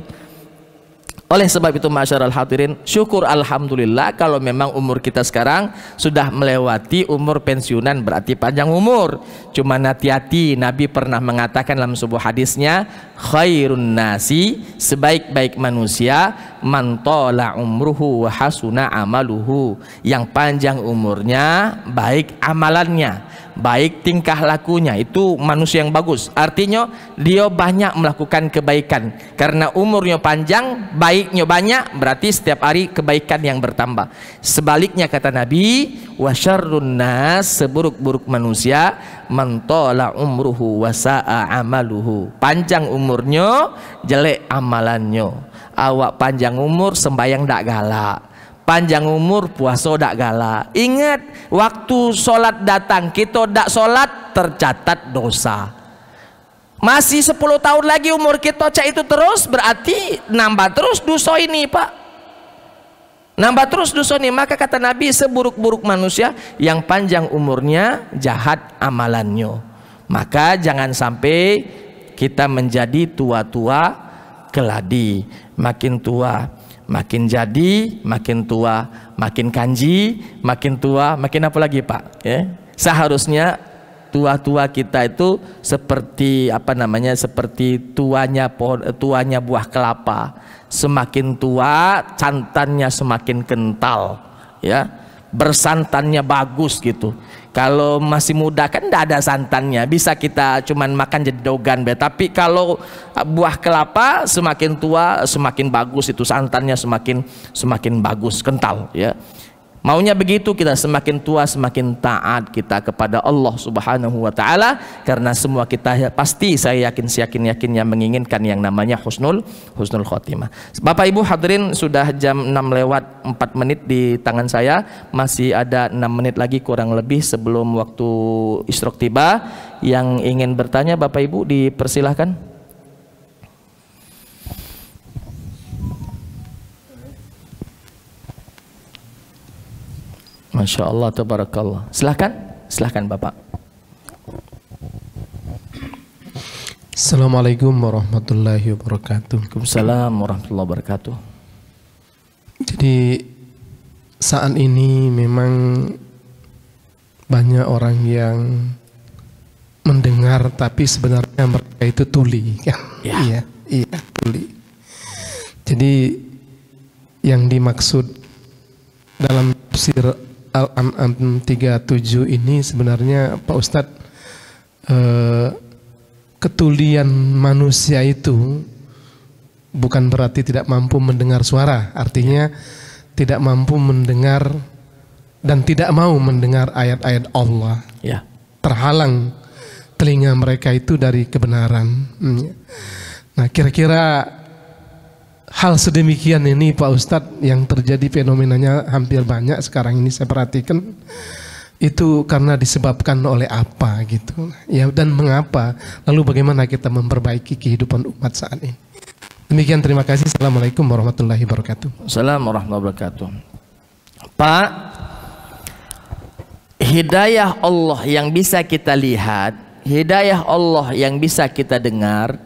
Oleh sebab itu masyarul hadirin, syukur alhamdulillah kalau memang umur kita sekarang sudah melewati umur pensiunan, berarti panjang umur. Cuma hati-hati, Nabi pernah mengatakan dalam sebuah hadisnya, khairun nasi, sebaik-baik manusia, man tala umruhu wa hasuna amaluhu, yang panjang umurnya, baik amalannya, baik tingkah lakunya, itu manusia yang bagus. Artinya dia banyak melakukan kebaikan, karena umurnya panjang, baiknya banyak, berarti setiap hari kebaikan yang bertambah. Sebaliknya kata Nabi, wa syarrun nas, seburuk-buruk manusia, man tala umruhu wa sa'a amaluhu, panjang umurnya, jelek amalannya. Awak panjang umur sembahyang dak galak, panjang umur puasa dak galak. Ingat, waktu sholat datang kita dak sholat, tercatat dosa. Masih 10 tahun lagi umur kita cak itu terus, berarti nambah terus dosa ini Pak, nambah terus dosa ini. Maka kata Nabi, seburuk-buruk manusia yang panjang umurnya, jahat amalannya. Maka jangan sampai kita menjadi tua-tua keladi, makin tua makin jadi, makin tua makin kanji, makin tua makin apa lagi Pak ya? Seharusnya tua-tua kita itu seperti apa namanya, seperti tuanya buah kelapa, semakin tua santannya semakin kental ya, bersantannya bagus gitu. Kalau masih muda kan tidak ada santannya, bisa kita cuman makan jadi dogan be. Tapi kalau buah kelapa semakin tua semakin bagus, itu santannya semakin bagus, kental ya. Maunya begitu, kita semakin tua semakin taat kita kepada Allah Subhanahu wa taala, karena semua kita pasti, saya yakinnya menginginkan yang namanya husnul khotimah. Bapak Ibu hadirin, sudah jam 6 lewat 4 menit di tangan saya, masih ada 6 menit lagi kurang lebih sebelum waktu isyraq tiba. Yang ingin bertanya Bapak Ibu dipersilahkan. Masya Allah, tabarakallah. Silahkan Bapak. Assalamualaikum warahmatullahi wabarakatuh. Waalaikumsalam warahmatullahi wabarakatuh. Jadi saat ini memang banyak orang yang mendengar tapi sebenarnya mereka itu tuli kan? Ya. Iya tuli. Jadi yang dimaksud dalam tafsir Al-An'am 37 ini sebenarnya Pak Ustadz, ketulian manusia itu bukan berarti tidak mampu mendengar suara, artinya tidak mampu mendengar dan tidak mau mendengar ayat-ayat Allah, terhalang telinga mereka itu dari kebenaran. Nah, kira-kira hal sedemikian ini Pak Ustadz yang terjadi fenomenanya hampir banyak sekarang ini saya perhatikan, itu karena disebabkan oleh apa gitu ya, dan mengapa, lalu bagaimana kita memperbaiki kehidupan umat saat ini. Demikian, terima kasih. Assalamualaikum warahmatullahi wabarakatuh. Assalamualaikum warahmatullahi wabarakatuh. Pak, hidayah Allah yang bisa kita lihat, hidayah Allah yang bisa kita dengar,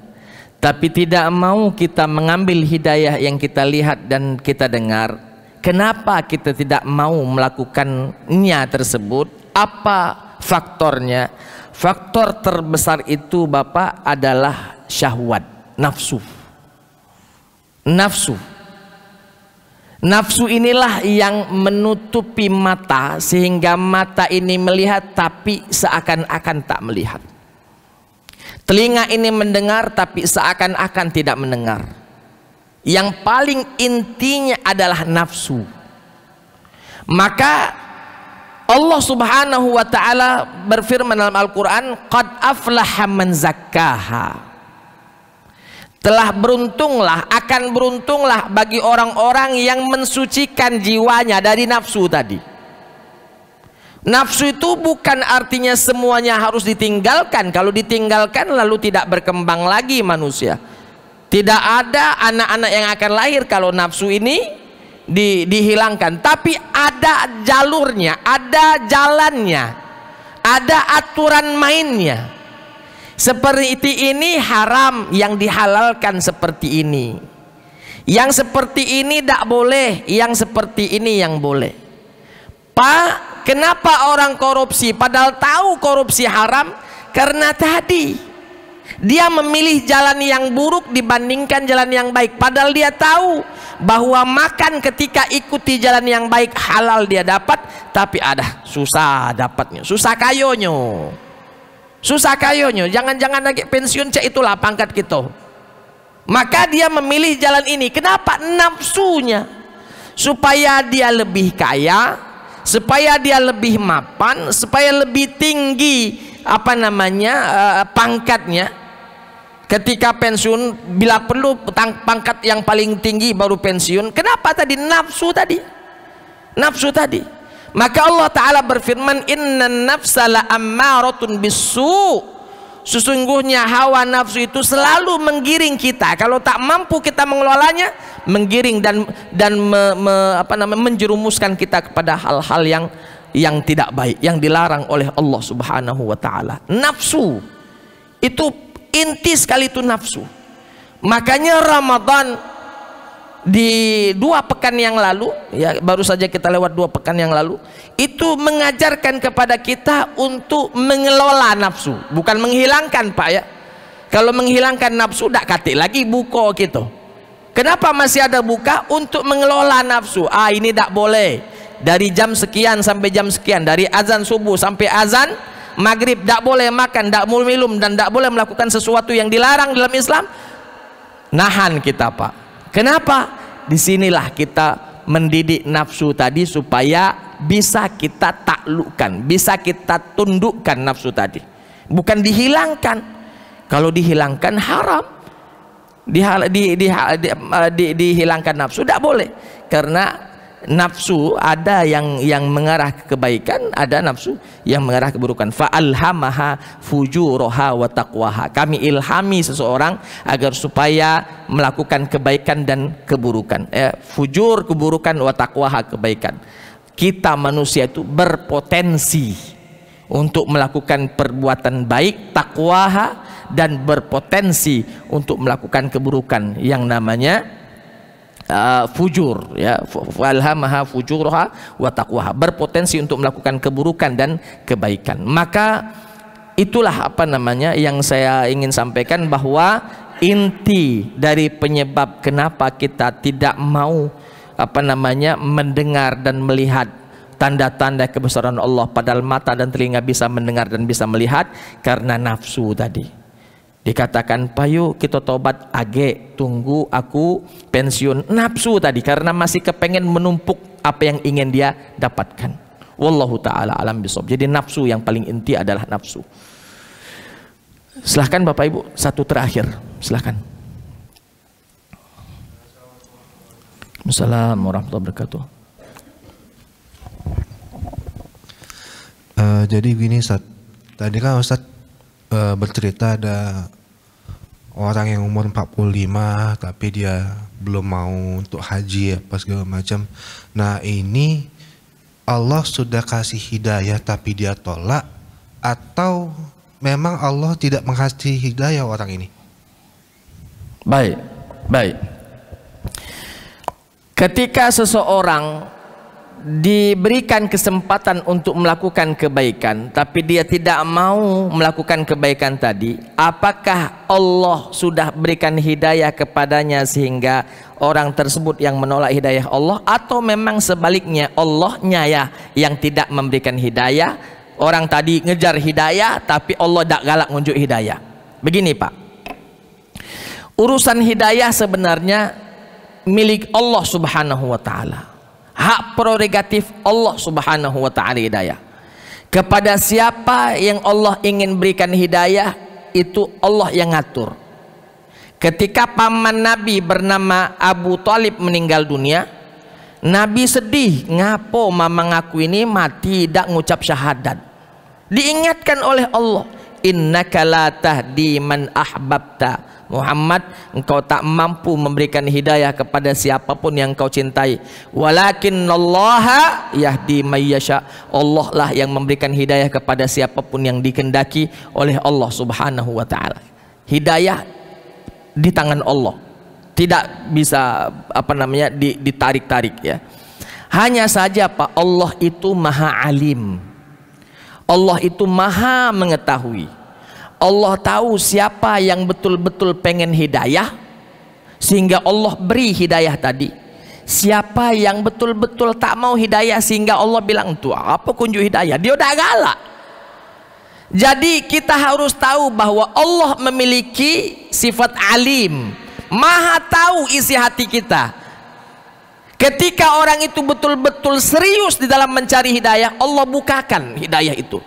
tapi tidak mau kita mengambil hidayah yang kita lihat dan kita dengar. Kenapa kita tidak mau melakukannya tersebut? Apa faktornya? Faktor terbesar itu Bapak adalah syahwat, nafsu. Nafsu inilah yang menutupi mata, sehingga mata ini melihat tapi seakan-akan tak melihat. Telinga ini mendengar tapi seakan-akan tidak mendengar. Yang paling intinya adalah nafsu. Maka Allah Subhanahu wa taala berfirman dalam Al-Qur'an, qad aflaha man zakkaha. Telah beruntunglah, akan beruntunglah bagi orang-orang yang mensucikan jiwanya dari nafsu tadi. Nafsu itu bukan artinya semuanya harus ditinggalkan. Kalau ditinggalkan lalu tidak berkembang lagi manusia. Tidak ada anak-anak yang akan lahir kalau nafsu ini dihilangkan. Tapi ada jalurnya, ada jalannya, ada aturan mainnya. Seperti ini haram, yang dihalalkan seperti ini. Yang seperti ini tidak boleh, yang seperti ini yang boleh. Pak, kenapa orang korupsi padahal tahu korupsi haram? Karena tadi dia memilih jalan yang buruk dibandingkan jalan yang baik, padahal dia tahu bahwa makan ketika ikuti jalan yang baik halal dia dapat, tapi ada susah dapatnya, susah kayonyo, jangan-jangan lagi pensiun cek itulah pangkat kita. Maka dia memilih jalan ini. Kenapa? Nafsunya, supaya dia lebih kaya, supaya dia lebih mapan, supaya lebih tinggi pangkatnya. Ketika pensiun, bila perlu pangkat yang paling tinggi baru pensiun. Kenapa tadi? Nafsu tadi. Maka Allah Ta'ala berfirman, innan nafsa la ammaratun bisu. Sesungguhnya hawa nafsu itu selalu menggiring kita. Kalau tak mampu kita mengelolanya, menggiring dan menjerumuskan kita kepada hal-hal yang tidak baik, yang dilarang oleh Allah Subhanahu wa Ta'ala. Nafsu itu inti sekali, itu nafsu. Makanya Ramadan di 2 pekan yang lalu, ya baru saja kita lewat 2 pekan yang lalu, itu mengajarkan kepada kita untuk mengelola nafsu, bukan menghilangkan, Pak, ya. Kalau menghilangkan nafsu tidak katik lagi buka gitu. Kenapa masih ada buka? Untuk mengelola nafsu. Ini tidak boleh dari jam sekian sampai jam sekian, dari azan subuh sampai azan maghrib tidak boleh makan, tidak boleh minum, dan tidak boleh melakukan sesuatu yang dilarang dalam Islam. Nahan kita, Pak. Kenapa? Disinilah kita mendidik nafsu tadi supaya bisa kita taklukkan, bisa kita tundukkan nafsu tadi, bukan dihilangkan. Kalau dihilangkan haram, dihilangkan nafsu tidak boleh, karena nafsu ada yang mengarah ke kebaikan, ada nafsu yang mengarah ke keburukan. Fa'alhamaha fujuraha wa taqwaha. Kami ilhami seseorang agar supaya melakukan kebaikan dan keburukan. Fujur keburukan, wa taqwaha kebaikan. Kita manusia itu berpotensi untuk melakukan perbuatan baik, taqwaha, dan berpotensi untuk melakukan keburukan yang namanya fujur, ya. Falhamaha fujurha wa taqwaha, berpotensi untuk melakukan keburukan dan kebaikan. Maka itulah yang saya ingin sampaikan, bahwa inti dari penyebab kenapa kita tidak mau mendengar dan melihat tanda-tanda kebesaran Allah, padahal mata dan telinga bisa mendengar dan bisa melihat, karena nafsu tadi. Dikatakan, payu kita tobat, age tunggu aku pensiun. Nafsu tadi, karena masih kepengen menumpuk apa yang ingin dia dapatkan. Wallahu ta'ala alam bisawab. Jadi nafsu yang paling inti adalah nafsu. Silahkan Bapak Ibu, satu terakhir, silahkan. Assalamualaikum warahmatullahi wabarakatuh. Jadi gini Ustaz, tadi kan Ustaz bercerita ada orang yang umur 45 tapi dia belum mau untuk haji apa segala macam. Nah ini Allah sudah kasih hidayah tapi dia tolak, atau memang Allah tidak mengasih hidayah orang ini? Baik. Ketika seseorang diberikan kesempatan untuk melakukan kebaikan tapi dia tidak mau melakukan kebaikan tadi, apakah Allah sudah berikan hidayah kepadanya sehingga orang tersebut yang menolak hidayah Allah, atau memang sebaliknya Allahnya ya yang tidak memberikan hidayah? Orang tadi ngejar hidayah tapi Allah tidak galak ngunjuk hidayah. Begini Pak, urusan hidayah sebenarnya milik Allah Subhanahu wa Ta'ala. Hak prerogatif Allah Subhanahu wa Ta'ala hidayah. Kepada siapa yang Allah ingin berikan hidayah, itu Allah yang ngatur. Ketika paman Nabi bernama Abu Talib meninggal dunia, Nabi sedih, ngapo mamang aku ini mati tidak ngucap syahadat. Diingatkan oleh Allah, innaka la tahdi man ahbabta. Muhammad, engkau tak mampu memberikan hidayah kepada siapapun yang engkau cintai. Walakinnallaha yahdi may yasha. Allah lah yang memberikan hidayah kepada siapapun yang dikehendaki oleh Allah Subhanahu wa Ta'ala. Hidayah di tangan Allah. tidak bisa ditarik-tarik ya. Hanya saja Pak, Allah itu maha alim, Allah itu maha mengetahui. Allah tahu siapa yang betul-betul pengen hidayah sehingga Allah beri hidayah tadi. Siapa yang betul-betul tak mau hidayah sehingga Allah bilang, tuh apa kunjuk hidayah, dia udah galak. Jadi kita harus tahu bahwa Allah memiliki sifat alim, maha tahu isi hati kita. Ketika orang itu betul-betul serius di dalam mencari hidayah, Allah bukakan hidayah itu.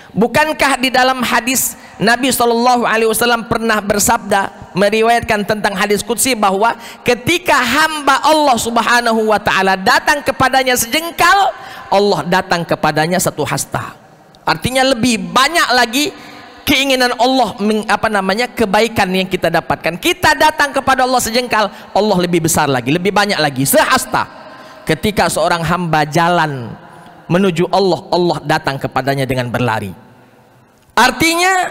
Bukankah di dalam hadis Nabi SAW pernah bersabda, meriwayatkan tentang hadis qudsi, bahwa ketika hamba Allah Subhanahu wa ta'ala datang kepadanya sejengkal, Allah datang kepadanya satu hasta. Artinya lebih banyak lagi keinginan Allah, kebaikan yang kita dapatkan. Kita datang kepada Allah sejengkal, Allah lebih besar lagi, lebih banyak lagi, sehasta. Ketika seorang hamba jalan menuju Allah, Allah datang kepadanya dengan berlari. Artinya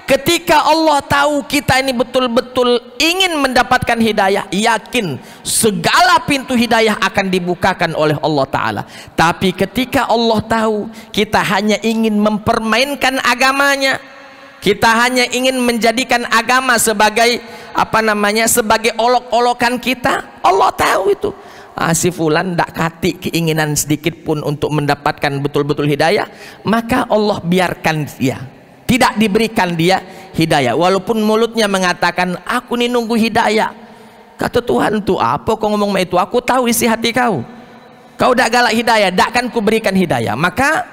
ketika Allah tahu kita ini betul-betul ingin mendapatkan hidayah, yakin segala pintu hidayah akan dibukakan oleh Allah Ta'ala. Tapi ketika Allah tahu kita hanya ingin mempermainkan agamanya, kita hanya ingin menjadikan agama sebagai sebagai olok-olokan kita, Allah tahu itu. Si fulan tak kati keinginan sedikit pun untuk mendapatkan betul-betul hidayah, maka Allah biarkan dia, tidak diberikan dia hidayah. Walaupun mulutnya mengatakan, aku nih nunggu hidayah. Kata Tuhan, tuh apa kau ngomong itu? Aku tahu isi hati kau. Kau dak galak hidayah, dakkan ku berikan hidayah. Maka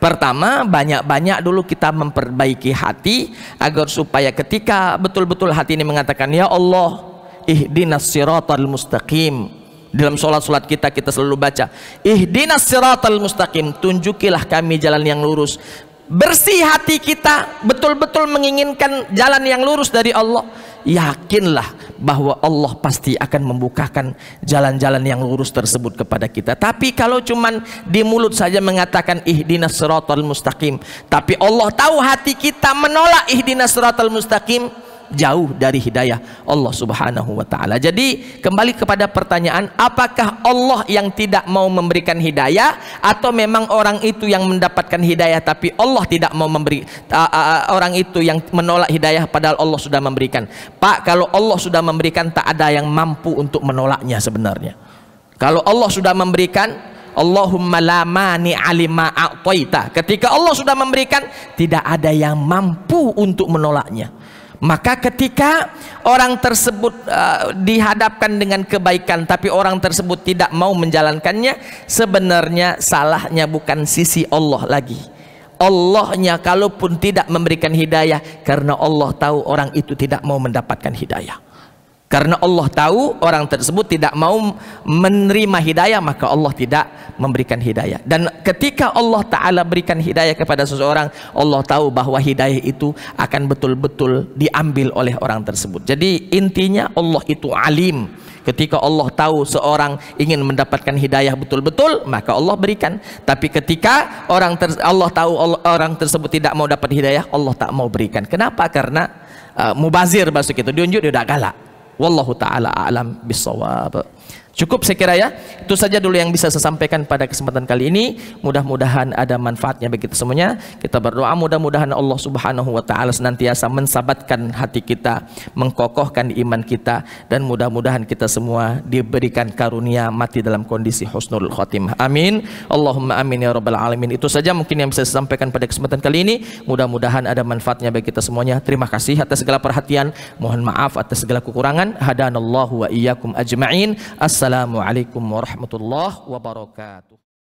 pertama, banyak-banyak dulu kita memperbaiki hati, agar supaya ketika betul-betul hati ini mengatakan, ya Allah, ihdinas siratal mustaqim. Dalam sholat-sholat kita selalu baca, ihdinas siratal mustaqim, tunjukilah kami jalan yang lurus. Bersih hati kita, betul-betul menginginkan jalan yang lurus dari Allah. Yakinlah bahwa Allah pasti akan membukakan jalan-jalan yang lurus tersebut kepada kita. Tapi kalau cuman di mulut saja mengatakan ihdinas siratal mustaqim, tapi Allah tahu hati kita menolak ihdinas siratal mustaqim, jauh dari hidayah Allah Subhanahu wa ta'ala. Jadi kembali kepada pertanyaan, apakah Allah yang tidak mau memberikan hidayah, atau memang orang itu yang mendapatkan hidayah tapi Allah tidak mau memberi, orang itu yang menolak hidayah padahal Allah sudah memberikan? Pak, kalau Allah sudah memberikan, tak ada yang mampu untuk menolaknya sebenarnya. Kalau Allah sudah memberikan, Allahumma la mani'a lima a'taita, ketika Allah sudah memberikan, tidak ada yang mampu untuk menolaknya. Maka ketika orang tersebut dihadapkan dengan kebaikan tapi orang tersebut tidak mau menjalankannya, sebenarnya salahnya bukan sisi Allah lagi. Allahnya kalaupun tidak memberikan hidayah, karena Allah tahu orang itu tidak mau mendapatkan hidayah. Karena Allah tahu orang tersebut tidak mau menerima hidayah, maka Allah tidak memberikan hidayah. Dan ketika Allah Ta'ala berikan hidayah kepada seseorang, Allah tahu bahwa hidayah itu akan betul-betul diambil oleh orang tersebut. Jadi intinya Allah itu alim. Ketika Allah tahu seorang ingin mendapatkan hidayah betul-betul, maka Allah berikan. Tapi ketika Allah tahu orang tersebut tidak mau dapat hidayah, Allah tak mau berikan. Kenapa? Karena mubazir masuk itu, diunjuk dia tidak galak. Wallahu ta'ala a'lam bissawab. Cukup saya kira ya, itu saja dulu yang bisa saya sampaikan pada kesempatan kali ini. Mudah-mudahan ada manfaatnya bagi kita semuanya. Kita berdoa mudah-mudahan Allah Subhanahu wa ta'ala senantiasa mensabatkan hati kita, mengkokohkan iman kita, dan mudah-mudahan kita semua diberikan karunia mati dalam kondisi husnul khotimah. Amin. Allahumma amin ya rabbal alamin. Itu saja mungkin yang bisa saya sampaikan pada kesempatan kali ini. Mudah-mudahan ada manfaatnya bagi kita semuanya. Terima kasih atas segala perhatian. Mohon maaf atas segala kekurangan. Hadanallahu wa iyyakum ajma'in. Assalamualaikum warahmatullahi wabarakatuh.